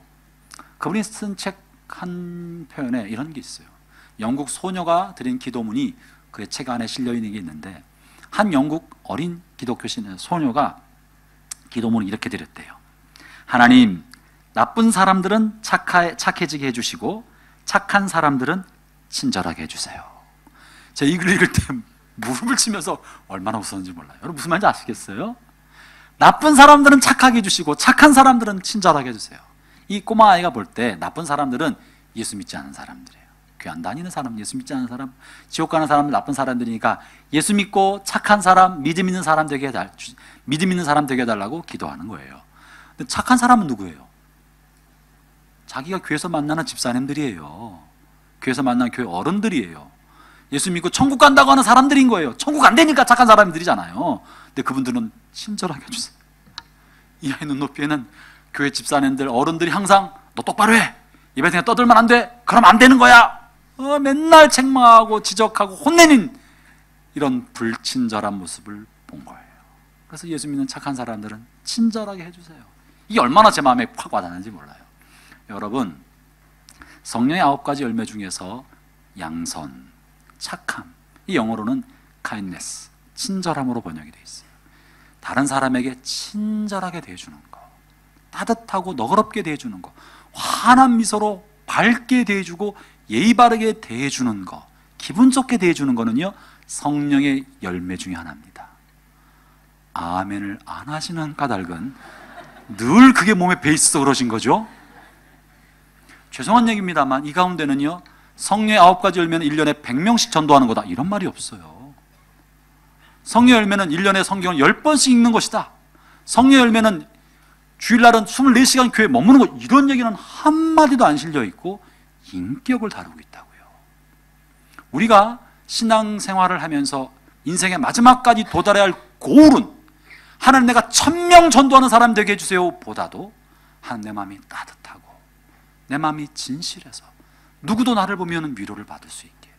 그분이 쓴 책 한 표현에 이런 게 있어요. 영국 소녀가 드린 기도문이 그의 책 안에 실려 있는 게 있는데, 한 영국 어린 기독교 소녀가 기도문을 이렇게 드렸대요. 하나님, 나쁜 사람들은 착해지게 해주시고 착한 사람들은 친절하게 해주세요. 제가 이 글을 읽을 때 무릎을 치면서 얼마나 웃었는지 몰라요. 여러분 무슨 말인지 아시겠어요? 나쁜 사람들은 착하게 해주시고 착한 사람들은 친절하게 해주세요. 이 꼬마 아이가 볼 때 나쁜 사람들은 예수 믿지 않은 사람들이에요. 교회 안 다니는 사람, 예수 믿지 않은 사람, 지옥 가는 사람은 나쁜 사람들이니까 예수 믿고 착한 사람, 믿음 있는 사람 되게 해달라고 기도하는 거예요. 근데 착한 사람은 누구예요? 자기가 교회에서 만나는 집사님들이에요. 교회에서 만나는 교회 어른들이에요. 예수 믿고 천국 간다고 하는 사람들인 거예요. 천국 안 되니까 착한 사람들이잖아요. 근데 그분들은 친절하게 해주세요. 이 아이 눈높이에는 교회 집사님들, 어른들이 항상 너 똑바로 해, 입에 그냥 떠들면 안 돼, 그럼 안 되는 거야, 맨날 책망하고 지적하고 혼내는 이런 불친절한 모습을 본 거예요. 그래서 예수 믿는 착한 사람들은 친절하게 해주세요. 이게 얼마나 제 마음에 확 와닿는지 몰라요. 여러분, 성령의 9가지 열매 중에서 양선, 착함, 이 영어로는 kindness, 친절함으로 번역이 되어 있어요. 다른 사람에게 친절하게 대해주는 거, 따뜻하고 너그럽게 대해주는 거, 환한 미소로 밝게 대해주고 예의 바르게 대해주는 거, 기분 좋게 대해주는 거는요, 성령의 열매 중에 하나입니다. 아멘을 안 하시는 까닭은 늘 그게 몸에 배있어서 그러신 거죠. 죄송한 얘기입니다만 이 가운데는요, 성령의 9가지 열매는 1년에 100명씩 전도하는 거다, 이런 말이 없어요. 성령의 열매는 1년에 성경을 10번씩 읽는 것이다, 성령의 열매는 주일날은 24시간 교회에 머무는 것, 이런 얘기는 한마디도 안 실려 있고 인격을 다루고 있다고요. 우리가 신앙생활을 하면서 인생의 마지막까지 도달해야 할 고울은 하나님, 내가 1000명 전도하는 사람 되게 해주세요 보다도 하나님, 내 마음이 따뜻하고 내 마음이 진실해서 누구도 나를 보면 위로를 받을 수 있게,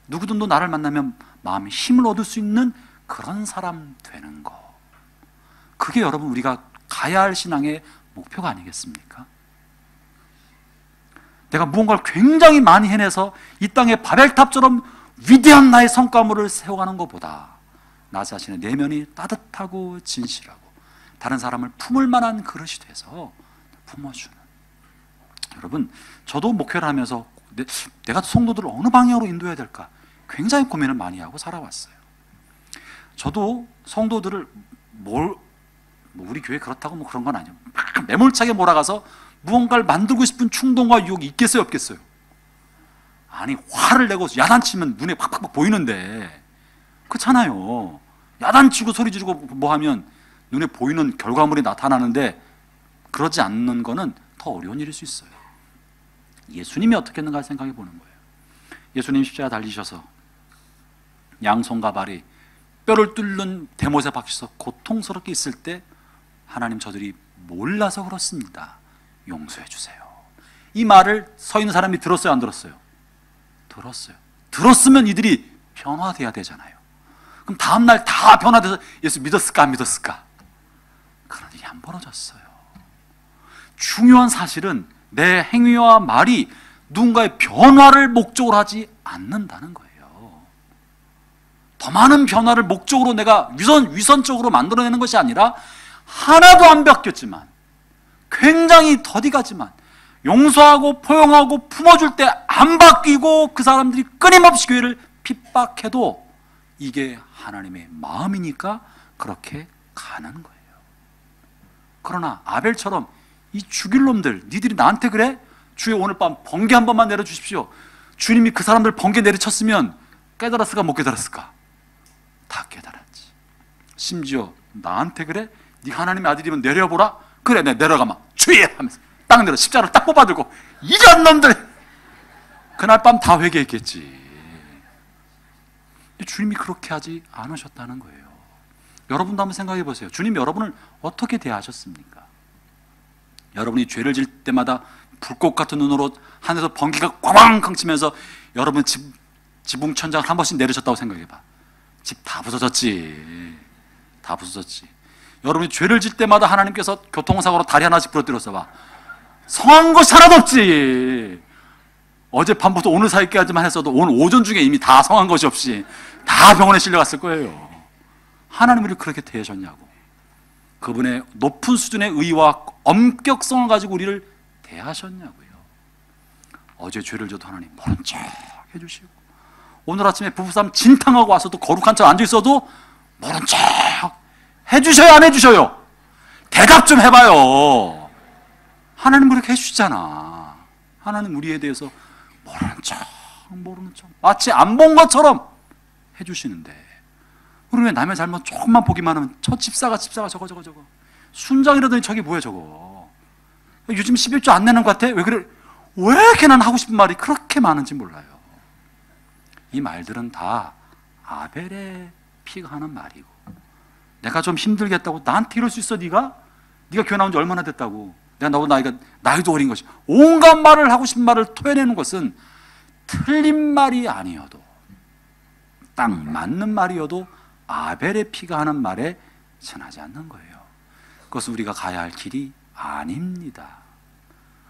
누구도 나를 만나면 마음의 힘을 얻을 수 있는 그런 사람 되는 거, 그게 여러분 우리가 가야 할 신앙의 목표가 아니겠습니까? 내가 무언가를 굉장히 많이 해내서 이 땅에 바벨탑처럼 위대한 나의 성과물을 세워가는 것보다 나 자신의 내면이 따뜻하고 진실하고 다른 사람을 품을 만한 그릇이 돼서 품어주는, 여러분, 저도 목회를 하면서 내가 성도들을 어느 방향으로 인도해야 될까 굉장히 고민을 많이 하고 살아왔어요. 저도 성도들을 우리 교회 그렇다고 그런 건 아니에요. 막 매몰차게 몰아가서 무언가를 만들고 싶은 충동과 유혹이 있겠어요, 없겠어요? 아니, 화를 내고 야단치면 눈에 팍팍 보이는데, 그렇잖아요. 야단치고 소리 지르고 뭐 하면 눈에 보이는 결과물이 나타나는데, 그러지 않는 거는 더 어려운 일일 수 있어요. 예수님이 어떻게 했는가 생각해 보는 거예요. 예수님 십자가 달리셔서 양손과 발이 뼈를 뚫는 대못에 박혀서 고통스럽게 있을 때 하나님, 저들이 몰라서 그렇습니다, 용서해 주세요, 이 말을 서 있는 사람이 들었어요, 안 들었어요? 들었어요. 들었으면 이들이 변화돼야 되잖아요. 그럼 다음날 다 변화돼서 예수 믿었을까 안 믿었을까? 그런 일이 안 벌어졌어요. 중요한 사실은 내 행위와 말이 누군가의 변화를 목적으로 하지 않는다는 거예요. 더 많은 변화를 목적으로 내가 위선적으로 만들어내는 것이 아니라, 하나도 안 바뀌었지만, 굉장히 더디가지만 용서하고 포용하고 품어줄 때 안 바뀌고 그 사람들이 끊임없이 교회를 핍박해도 이게 하나님의 마음이니까 그렇게 가는 거예요. 그러나 아벨처럼 이 죽일 놈들, 니들이 나한테 그래? 주여 오늘 밤 번개 한 번만 내려주십시오. 주님이 그 사람들 번개 내리쳤으면 깨달았을까 못 깨달았을까? 다 깨달았지. 심지어 나한테 그래? 네가 하나님의 아들이면 내려보라? 그래, 내 내려가마 주의! 하면서 딱 내려 십자가를 딱 뽑아들고, 이런 놈들! 그날 밤 다 회개했겠지. 주님이 그렇게 하지 않으셨다는 거예요. 여러분도 한번 생각해 보세요. 주님이 여러분을 어떻게 대하셨습니까? 여러분이 죄를 질 때마다 불꽃 같은 눈으로 하늘에서 번개가 꽝꽝 치면서 여러분 지붕 천장을 한 번씩 내리셨다고 생각해봐. 집 다 부서졌지. 다 부서졌지. 여러분이 죄를 질 때마다 하나님께서 교통사고로 다리 하나씩 부러뜨렸어 봐. 성한 것이 하나도 없지. 어젯밤부터 오늘 사이까지만 했어도 오늘 오전 중에 이미 다 성한 것이 없이 다 병원에 실려갔을 거예요. 하나님이 그렇게 대하셨냐고. 그분의 높은 수준의 의와 엄격성을 가지고 우리를 대하셨냐고요. 어제 죄를 져도 하나님 모른 척 해주시고, 오늘 아침에 부부싸움 진탕하고 와서도 거룩한 척 앉아있어도 모른 척 해주셔요, 안 해주셔요? 대답 좀 해봐요. 하나님 그렇게 해주시잖아. 하나님 우리에 대해서 모르는 척 마치 안 본 것처럼 해주시는데, 우리 왜 남의 잘못 조금만 보기만 하면 저 집사가 저거 순장이라더니 저게 뭐야 저거, 요즘 11조 안 내는 것 같아? 왜 그래? 왜 이렇게 난 하고 싶은 말이 그렇게 많은지 몰라요. 이 말들은 다 아벨의 피가 하는 말이고, 내가 좀 힘들겠다고 나한테 이럴 수 있어? 네가 교회 나온 지 얼마나 됐다고, 내가 너보다 나이도 어린 것이, 온갖 말을 하고 싶은 말을 토해내는 것은 틀린 말이 아니어도, 딱 맞는 말이어도 아벨의 피가 하는 말에 전하지 않는 거예요. 그것은 우리가 가야 할 길이 아닙니다.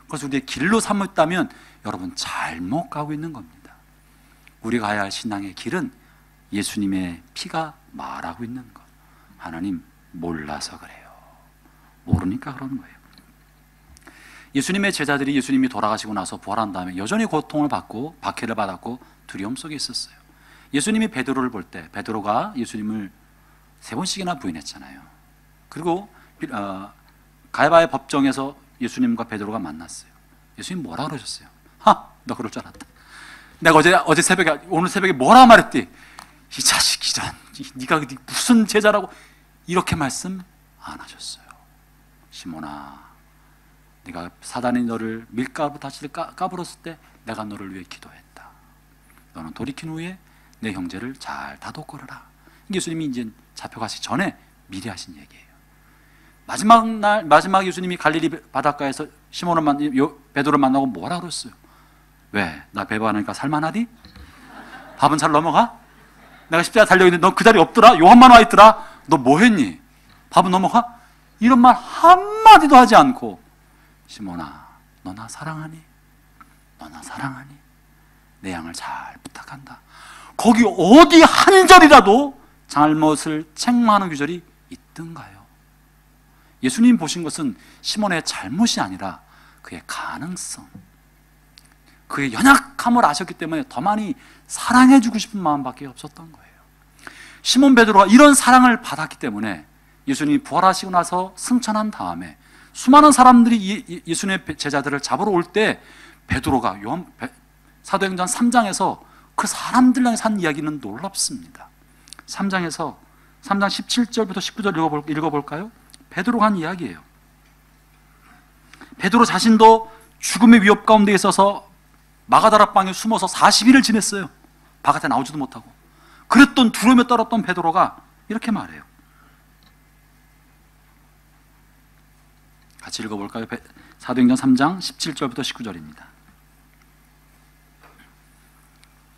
그래서 우리의 길로 삼았다면 여러분 잘못 가고 있는 겁니다. 우리가 가야 할 신앙의 길은 예수님의 피가 말하고 있는 것. 하나님 몰라서 그래요. 모르니까 그러는 거예요. 예수님의 제자들이 예수님이 돌아가시고 나서 부활한 다음에 여전히 고통을 받고 박해를 받았고 두려움 속에 있었어요. 예수님이 베드로를 볼 때 베드로가 예수님을 3번씩이나 부인했잖아요. 그리고 가야바의 법정에서 예수님과 베드로가 만났어요. 예수님 뭐라 그러셨어요? 너 그럴 줄 알았다. 내가 어제 새벽에, 오늘 새벽에 뭐라 말했디? 이 자식 이런, 네가 무슨 제자라고, 이렇게 말씀 안 하셨어요. 시몬아, 네가 사단이 너를 밀가루 다시를 까불었을 때 내가 너를 위해 기도했다. 너는 돌이킨 후에 내 형제를 잘 다독거려라. 예수님이 이제 잡혀가시기 전에 미리 하신 얘기예요. 마지막 예수님이 갈릴리 바닷가에서 베드로를 만나고 뭐라 그랬어요? 왜? 나 배부하니까 살만하디? 밥은 잘 넘어가? 내가 십자가 달려있는데 너 그 자리 없더라? 요한만 와 있더라? 너 뭐 했니? 밥은 넘어가? 이런 말 한마디도 하지 않고, 시몬아, 너 나 사랑하니? 너 나 사랑하니? 내 양을 잘 부탁한다. 거기 어디 한 절이라도 잘못을 책망하는 규절이 있던가요? 예수님 보신 것은 시몬의 잘못이 아니라 그의 가능성, 그의 연약함을 아셨기 때문에 더 많이 사랑해주고 싶은 마음밖에 없었던 거예요. 시몬 베드로가 이런 사랑을 받았기 때문에 예수님이 부활하시고 나서 승천한 다음에 수많은 사람들이 예수님의 제자들을 잡으러 올 때 베드로가 사도행전 3장에서 그 사람들 향해서 한 이야기는 놀랍습니다. 3장 17절부터 19절 읽어볼까요? 베드로가 한 이야기예요. 베드로 자신도 죽음의 위협 가운데 있어서 마가다락방에 숨어서 40일을 지냈어요. 바깥에 나오지도 못하고. 그랬던 두려움에 떨었던 베드로가 이렇게 말해요. 같이 읽어볼까요? 사도행전 3장 17절부터 19절입니다.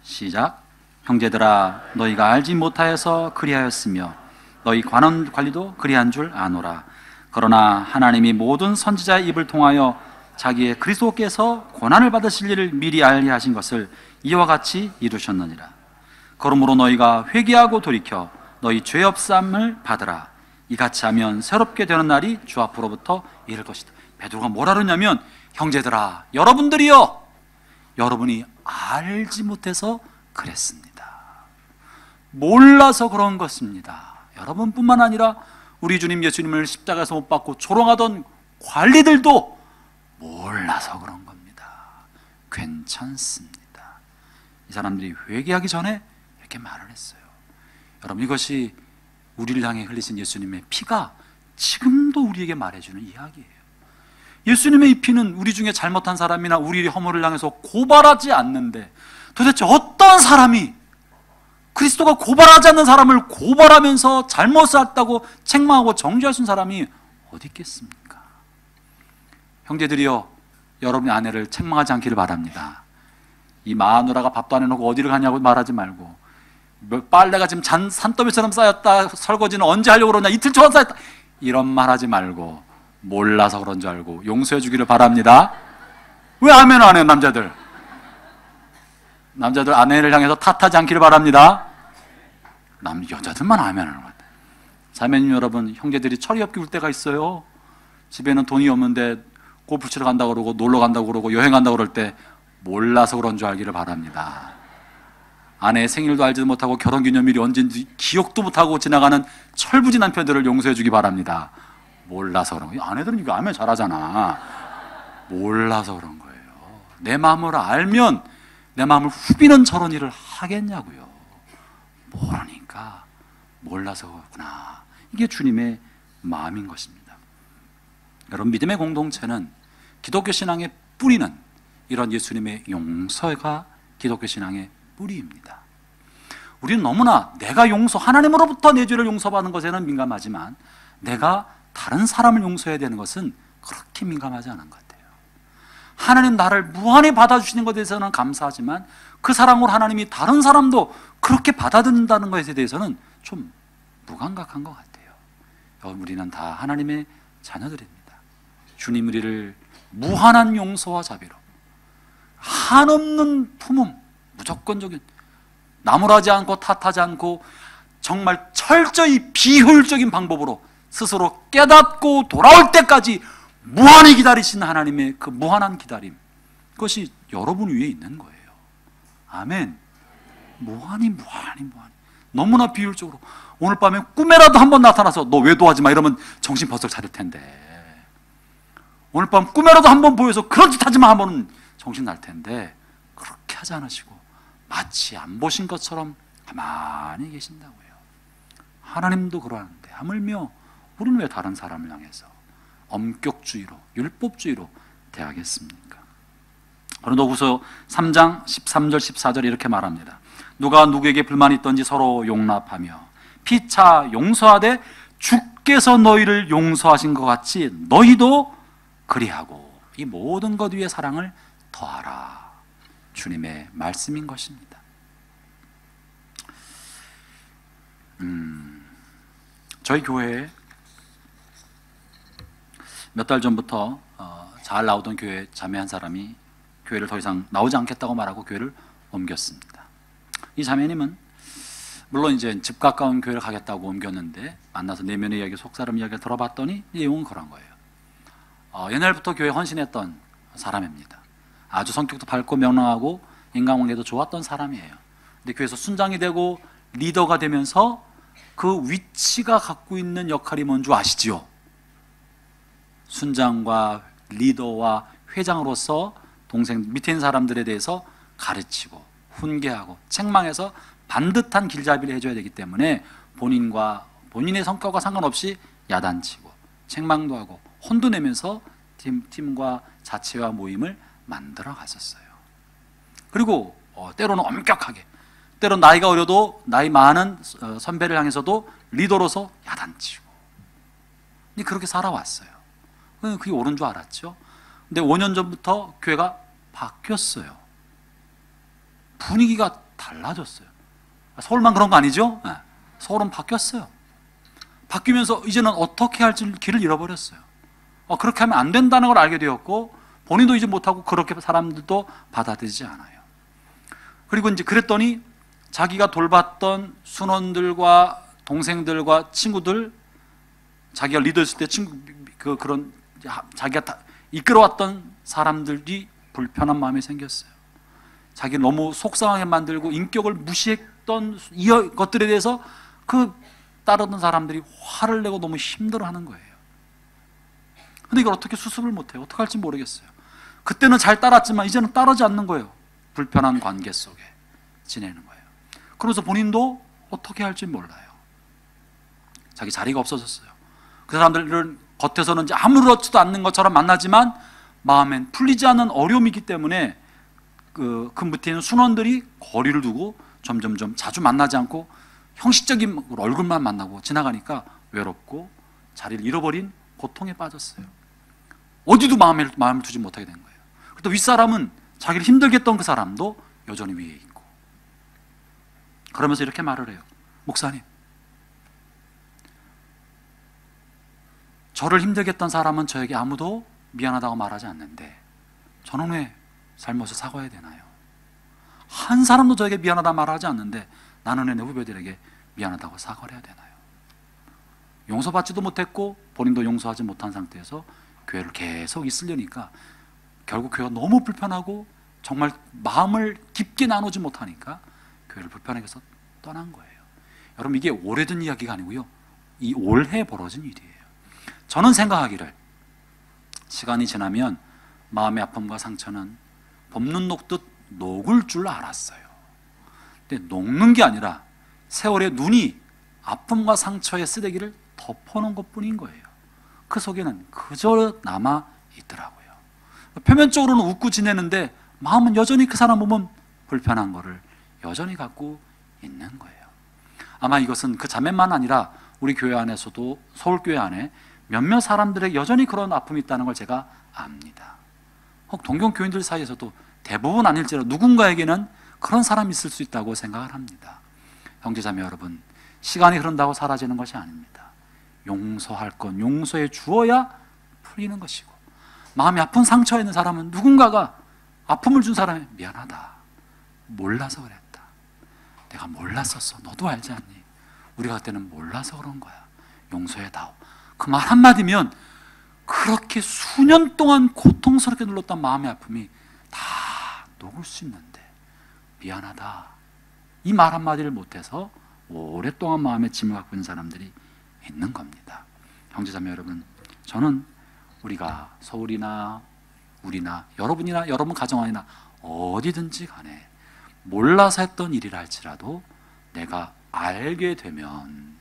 시작. 형제들아, 너희가 알지 못하여서 그리하였으며 너희 관리도 그리한 줄 아노라. 그러나 하나님이 모든 선지자의 입을 통하여 자기의 그리스도께서 고난을 받으실 일을 미리 알게 하신 것을 이와 같이 이루셨느니라. 그러므로 너희가 회개하고 돌이켜 너희 죄 없삼을 받으라. 이같이 하면 새롭게 되는 날이 주 앞으로부터 이를 것이다. 베드로가 뭐라 그러냐면, 형제들아, 여러분들이요, 여러분이 알지 못해서 그랬습니다. 몰라서 그런 것입니다. 여러분뿐만 아니라 우리 주님 예수님을 십자가에서 못 박고 조롱하던 관리들도 몰라서 그런 겁니다. 괜찮습니다. 이 사람들이 회개하기 전에 이렇게 말을 했어요. 여러분, 이것이 우리를 향해 흘리신 예수님의 피가 지금도 우리에게 말해주는 이야기예요. 예수님의 이 피는 우리 중에 잘못한 사람이나 우리의 허물을 향해서 고발하지 않는데, 도대체 어떤 사람이 그리스도가 고발하지 않는 사람을 고발하면서 잘못을 했다고 책망하고 정죄할 수 있는 사람이 어디 있겠습니까? 형제들이여, 여러분의 아내를 책망하지 않기를 바랍니다. 이 마누라가 밥도 안 해놓고 어디를 가냐고 말하지 말고, 빨래가 지금 산더미처럼 쌓였다, 설거지는 언제 하려고 그러냐, 이틀 동안 쌓였다, 이런 말 하지 말고, 몰라서 그런 줄 알고 용서해 주기를 바랍니다. 왜 아멘 안 해요, 남자들? 남자들 아내를 향해서 탓하지 않기를 바랍니다. 여자들만 아멘 하는 것 같아요. 자매님 여러분, 형제들이 철이 없게 울 때가 있어요. 집에는 돈이 없는데 골프 치러 간다고 그러고 놀러 간다고 그러고 여행 간다고 그럴 때 몰라서 그런 줄 알기를 바랍니다. 아내의 생일도 알지도 못하고 결혼기념일이 언제인지 기억도 못하고 지나가는 철부지 남편들을 용서해 주기 바랍니다. 몰라서 그런 거예요. 아내들은 이거 알면 잘하잖아. 몰라서 그런 거예요. 내 마음을 알면 내 마음을 후비는 저런 일을 하겠냐고요. 모르니까 몰라서 그렇구나. 이게 주님의 마음인 것입니다. 여러분, 믿음의 공동체는 기독교 신앙의 뿌리는 이런 예수님의 용서가 기독교 신앙의 뿌리입니다. 우리는 너무나 내가 하나님으로부터 내 죄를 용서받는 것에는 민감하지만 내가 다른 사람을 용서해야 되는 것은 그렇게 민감하지 않은 것 같아요. 하나님 나를 무한히 받아주시는 것에 대해서는 감사하지만 그 사랑으로 하나님이 다른 사람도 그렇게 받아들인다는 것에 대해서는 좀 무감각한 것 같아요. 우리는 다 하나님의 자녀들입니다. 주님 우리를 무한한 용서와 자비로, 한없는 품음, 무조건적인, 나무라지 않고 탓하지 않고 정말 철저히 비효율적인 방법으로 스스로 깨닫고 돌아올 때까지 무한히 기다리신 하나님의 그 무한한 기다림, 그것이 여러분 위에 있는 거예요. 아멘. 무한히 너무나 비효율적으로 오늘 밤에 꿈에라도 한번 나타나서 너 외도하지 마 이러면 정신 벌썩 차릴 텐데, 오늘 밤 꿈에라도 한번 보여서 그런 짓 하지 마 하면은 정신 날 텐데 그렇게 하지 않으시고 마치 안 보신 것처럼 가만히 계신다고요. 하나님도 그러는데 하물며 우리는 왜 다른 사람을 향해서 엄격주의로, 율법주의로 대하겠습니까? 고린도후서 3장 13절 14절 이렇게 말합니다. 누가 누구에게 불만이 있든지 서로 용납하며 피차 용서하되 주께서 너희를 용서하신 것 같이 너희도 그리하고 이 모든 것 위에 사랑을 더하라. 주님의 말씀인 것입니다. 저희 교회에 몇 달 전부터 잘 나오던 교회 자매 한 사람이 교회를 더 이상 나오지 않겠다고 말하고 교회를 옮겼습니다. 이 자매님은 물론 이제 집 가까운 교회를 가겠다고 옮겼는데 만나서 내면의 이야기, 속사람 이야기를 들어봤더니 내용은 그런 거예요. 옛날부터 교회에 헌신했던 사람입니다. 아주 성격도 밝고 명랑하고 인간관계도 좋았던 사람이에요. 근데 교회에서 순장이 되고 리더가 되면서 그 위치가 갖고 있는 역할이 뭔지 아시지요? 순장과 리더와 회장으로서 동생 밑에 있는 사람들에 대해서 가르치고 훈계하고 책망해서 반듯한 길잡이를 해줘야 되기 때문에 본인의 성격과 상관없이 야단치고 책망도 하고 혼도 내면서 팀과 자체와 모임을 만들어 갔었어요. 그리고 때로는 엄격하게, 때로는 나이가 어려도 나이 많은 선배를 향해서도 리더로서 야단치고 그렇게 살아왔어요. 그게 옳은 줄 알았죠. 근데 5년 전부터 교회가 바뀌었어요. 분위기가 달라졌어요. 서울만 그런 거 아니죠? 네. 서울은 바뀌었어요. 바뀌면서 이제는 어떻게 할지 길을 잃어버렸어요. 그렇게 하면 안 된다는 걸 알게 되었고 본인도 이제 못하고 그렇게 사람들도 받아들이지 않아요. 그리고 이제 그랬더니 자기가 돌봤던 순원들과 동생들과 친구들, 자기가 리더였을 때 그런 자기가 다 이끌어왔던 사람들이 불편한 마음이 생겼어요. 자기를 너무 속상하게 만들고 인격을 무시했던 이 것들에 대해서 그 따르던 사람들이 화를 내고 너무 힘들어하는 거예요. 근데 이걸 어떻게 수습을 못해요? 어떻게 할지 모르겠어요. 그때는 잘 따랐지만 이제는 따르지 않는 거예요. 불편한 관계 속에 지내는 거예요. 그러면서 본인도 어떻게 할지 몰라요. 자기 자리가 없어졌어요. 그 사람들은 겉에서는 이제 아무렇지도 않는 것처럼 만나지만 마음엔 풀리지 않는 어려움이기 때문에 그 밑에 있는 순원들이 거리를 두고 점점점 자주 만나지 않고 형식적인 얼굴만 만나고 지나가니까 외롭고 자리를 잃어버린 고통에 빠졌어요. 어디도 마음을 두지 못하게 된 거예요. 또 윗사람은 자기를 힘들게 했던 그 사람도 여전히 위에 있고, 그러면서 이렇게 말을 해요. 목사님, 저를 힘들게 했던 사람은 저에게 아무도 미안하다고 말하지 않는데 저는 왜 잘못을 사과해야 되나요? 한 사람도 저에게 미안하다 말하지 않는데 나는 왜 내 후배들에게 미안하다고 사과를 해야 되나요? 용서받지도 못했고 본인도 용서하지 못한 상태에서 교회를 계속 있으려니까 결국 교회가 너무 불편하고 정말 마음을 깊게 나누지 못하니까 교회를 불편하게 해서 떠난 거예요. 여러분, 이게 오래된 이야기가 아니고요, 이 올해 벌어진 일이에요. 저는 생각하기를 시간이 지나면 마음의 아픔과 상처는 봄눈 녹듯 녹을 줄 알았어요. 근데 녹는 게 아니라 세월의 눈이 아픔과 상처의 쓰레기를 덮어놓은 것뿐인 거예요. 그 속에는 그저 남아 있더라고요. 표면적으로는 웃고 지내는데 마음은 여전히 그 사람 보면 불편한 거를 여전히 갖고 있는 거예요. 아마 이것은 그 자매만 아니라 우리 교회 안에서도, 서울교회 안에 몇몇 사람들의 여전히 그런 아픔이 있다는 걸 제가 압니다. 혹 동경교인들 사이에서도 대부분 아닐지라도 누군가에게는 그런 사람이 있을 수 있다고 생각을 합니다. 형제자매 여러분, 시간이 흐른다고 사라지는 것이 아닙니다. 용서할 건 용서해 주어야 풀리는 것이고, 마음이 아픈 상처에 있는 사람은 누군가가 아픔을 준 사람이 미안하다, 몰라서 그랬다, 내가 몰랐었어, 너도 알지 않니, 우리가 그때는 몰라서 그런 거야, 용서해다오. 그 말 한마디면 그렇게 수년 동안 고통스럽게 눌렀던 마음의 아픔이 다 녹을 수 있는데 미안하다, 이 말 한마디를 못해서 오랫동안 마음에 짐을 갖고 있는 사람들이 있는 겁니다. 형제자매 여러분, 저는 우리가 서울이나 우리나 여러분이나 여러분 가정 안이나 어디든지 간에 몰라서 했던 일이라 할지라도 내가 알게 되면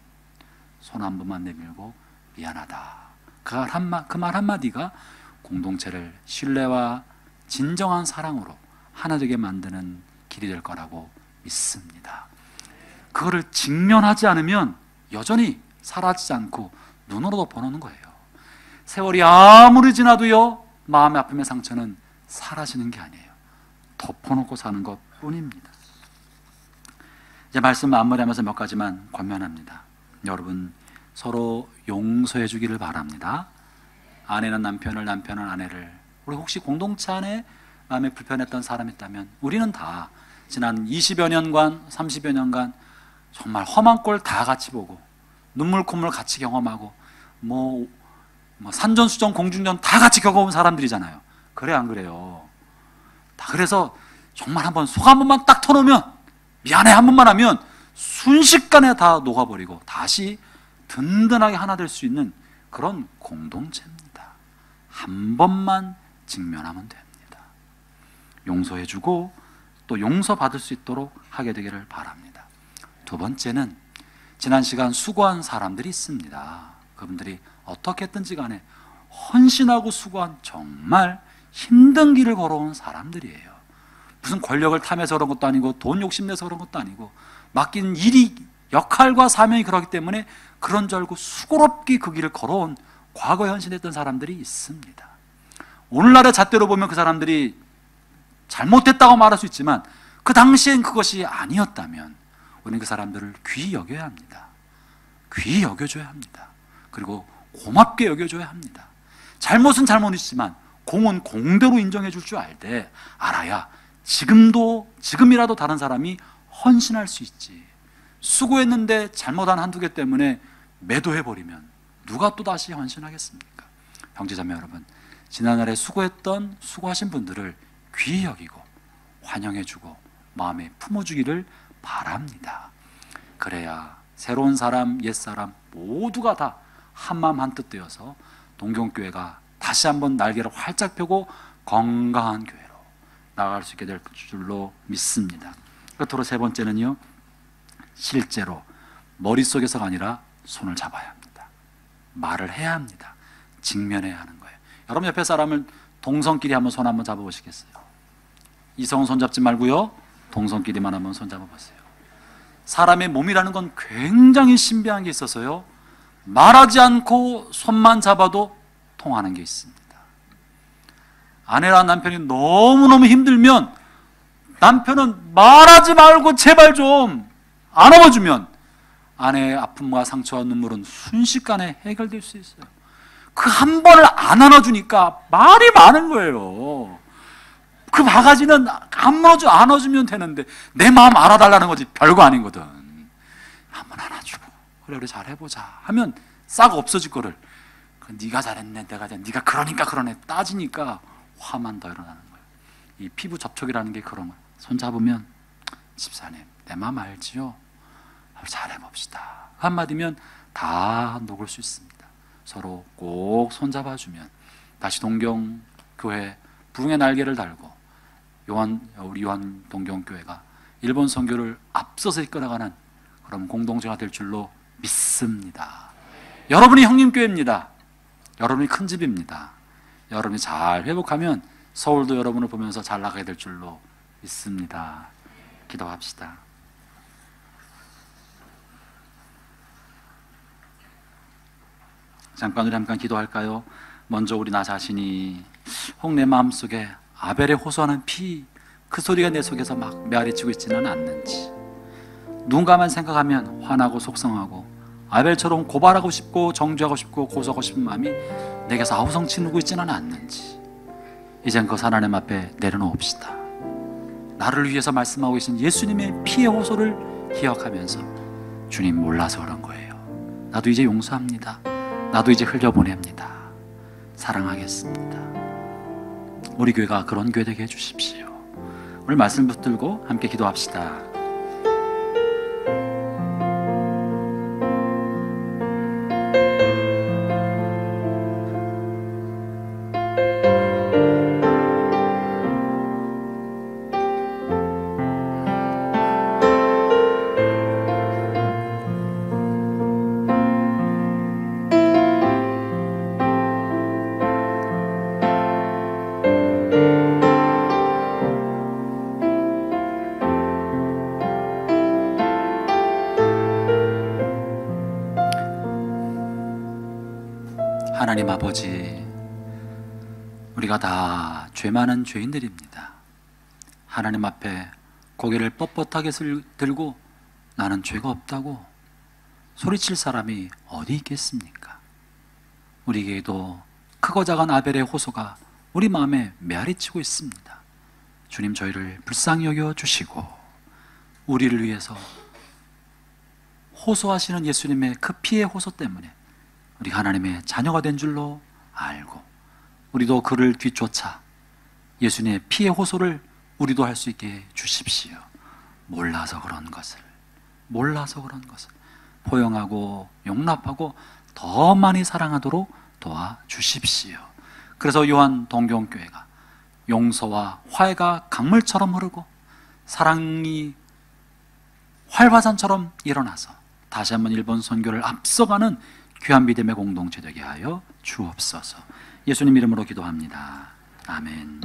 손 한 번만 내밀고 미안하다, 그 말 한마디가 공동체를 신뢰와 진정한 사랑으로 하나 되게 만드는 길이 될 거라고 믿습니다. 그거를 직면하지 않으면 여전히 사라지지 않고 눈으로도 보는 거예요. 세월이 아무리 지나도요, 마음의 아픔의 상처는 사라지는 게 아니에요. 덮어놓고 사는 것 뿐입니다. 이제 말씀 마무리하면서 몇 가지만 권면합니다. 여러분, 서로 용서해 주기를 바랍니다. 아내는 남편을, 남편은 아내를. 우리 혹시 공동체 안에 마음에 불편했던 사람이 있다면 우리는 다 지난 20여 년간, 30여 년간 정말 험한 꼴 다 같이 보고 눈물 콧물 같이 경험하고 뭐 산전수전 공중전 다 같이 겪어본 사람들이잖아요. 그래 안 그래요? 다 그래서 정말 한번 속 한 번만 딱 터놓으면, 미안해 한 번만 하면 순식간에 다 녹아버리고 다시 든든하게 하나 될 수 있는 그런 공동체입니다. 한 번만 직면하면 됩니다. 용서해주고 또 용서받을 수 있도록 하게 되기를 바랍니다. 두 번째는 지난 시간 수고한 사람들이 있습니다. 그분들이 어떻게 했든지 간에 헌신하고 수고한 정말 힘든 길을 걸어온 사람들이에요. 무슨 권력을 탐해서 그런 것도 아니고 돈 욕심내서 그런 것도 아니고 맡긴 일이, 역할과 사명이 그렇기 때문에 그런 줄 알고 수고롭게 그 길을 걸어온 과거에 헌신했던 사람들이 있습니다. 오늘날의 잣대로 보면 그 사람들이 잘못됐다고 말할 수 있지만 그 당시엔 그것이 아니었다면 우리는 그 사람들을 귀히 여겨야 합니다. 귀히 여겨줘야 합니다. 그리고 고맙게 여겨줘야 합니다. 잘못은 잘못이지만 공은 공대로 인정해 줄 줄 알아야 지금이라도 다른 사람이 헌신할 수 있지. 수고했는데 잘못한 한두 개 때문에 매도해버리면 누가 또 다시 헌신하겠습니까? 형제자매 여러분, 지난날에 수고하신 분들을 귀히 여기고 환영해주고 마음에 품어주기를 바랍니다. 그래야 새로운 사람, 옛사람 모두가 다 한마음 한뜻 되어서 동경교회가 다시 한번 날개를 활짝 펴고 건강한 교회로 나아갈 수 있게 될 줄로 믿습니다. 끝으로 세 번째는요, 실제로 머릿속에서가 아니라 손을 잡아야 합니다. 말을 해야 합니다. 직면해야 하는 거예요. 여러분 옆에 사람을 동성끼리 한번 손 한번 잡아보시겠어요? 이성은 손 잡지 말고요, 동성끼리만 한번 손 잡아보세요. 사람의 몸이라는 건 굉장히 신비한 게 있어서요, 말하지 않고 손만 잡아도 통하는 게 있습니다. 아내랑 남편이 너무너무 힘들면 남편은 말하지 말고 제발 좀 안아주면 아내의 아픔과 상처와 눈물은 순식간에 해결될 수 있어요. 그 한 번을 안 안아주니까 말이 많은 거예요. 그 바가지는 안아주면 되는데 내 마음 알아달라는 거지 별거 아니거든. 한번 안아주고 그래 잘 해보자 하면 싹 없어질 거를 네가 잘했네 내가 잘했네 네가 그러니까 그러네 따지니까 화만 더 일어나는 거예요. 이 피부 접촉이라는 게 그런 거예요. 손 잡으면 집사님 내 마음 알지요? 잘해봅시다 한마디면 다 녹을 수 있습니다. 서로 꼭 손잡아주면 다시 동경교회 부흥의 날개를 달고 우리 요한 동경교회가 일본 선교를 앞서서 이끌어가는 그런 공동체가 될 줄로 믿습니다. 여러분이 형님교회입니다. 여러분이 큰 집입니다. 여러분이 잘 회복하면 서울도 여러분을 보면서 잘 나가게 될 줄로 믿습니다. 기도합시다. 잠깐 우리 잠깐 기도할까요? 먼저 우리 나 자신이 혹 내 마음속에 아벨의 호소하는 피 그 소리가 내 속에서 막 메아리치고 있지는 않는지, 누군가만 생각하면 화나고 속상하고 아벨처럼 고발하고 싶고 정죄하고 싶고 고소하고 싶은 마음이 내게서 아우성치누고 있지는 않는지 이젠 그 하나님 앞에 내려놓읍시다. 나를 위해서 말씀하고 계신 예수님의 피의 호소를 기억하면서 주님 몰라서 그런 거예요. 나도 이제 용서합니다. 나도 이제 흘려보냅니다. 사랑하겠습니다. 우리 교회가 그런 교회 되게 해주십시오. 오늘 말씀 붙들고 함께 기도합시다. 하나님 아버지, 우리가 다 죄 많은 죄인들입니다. 하나님 앞에 고개를 뻣뻣하게 들고 나는 죄가 없다고 소리칠 사람이 어디 있겠습니까? 우리에게도 크고 작은 아벨의 호소가 우리 마음에 메아리치고 있습니다. 주님, 저희를 불쌍히 여겨 주시고 우리를 위해서 호소하시는 예수님의 그 피의 호소 때문에 우리가 하나님의 자녀가 된 줄로 알고 우리도 그를 뒤쫓아 예수님의 피의 호소를 우리도 할 수 있게 주십시오. 몰라서 그런 것을 포용하고 용납하고 더 많이 사랑하도록 도와주십시오. 그래서 요한 동경교회가 용서와 화해가 강물처럼 흐르고 사랑이 활화산처럼 일어나서 다시 한번 일본 선교를 앞서가는 귀한 믿음의 공동체 되게 하여 주옵소서. 예수님 이름으로 기도합니다. 아멘.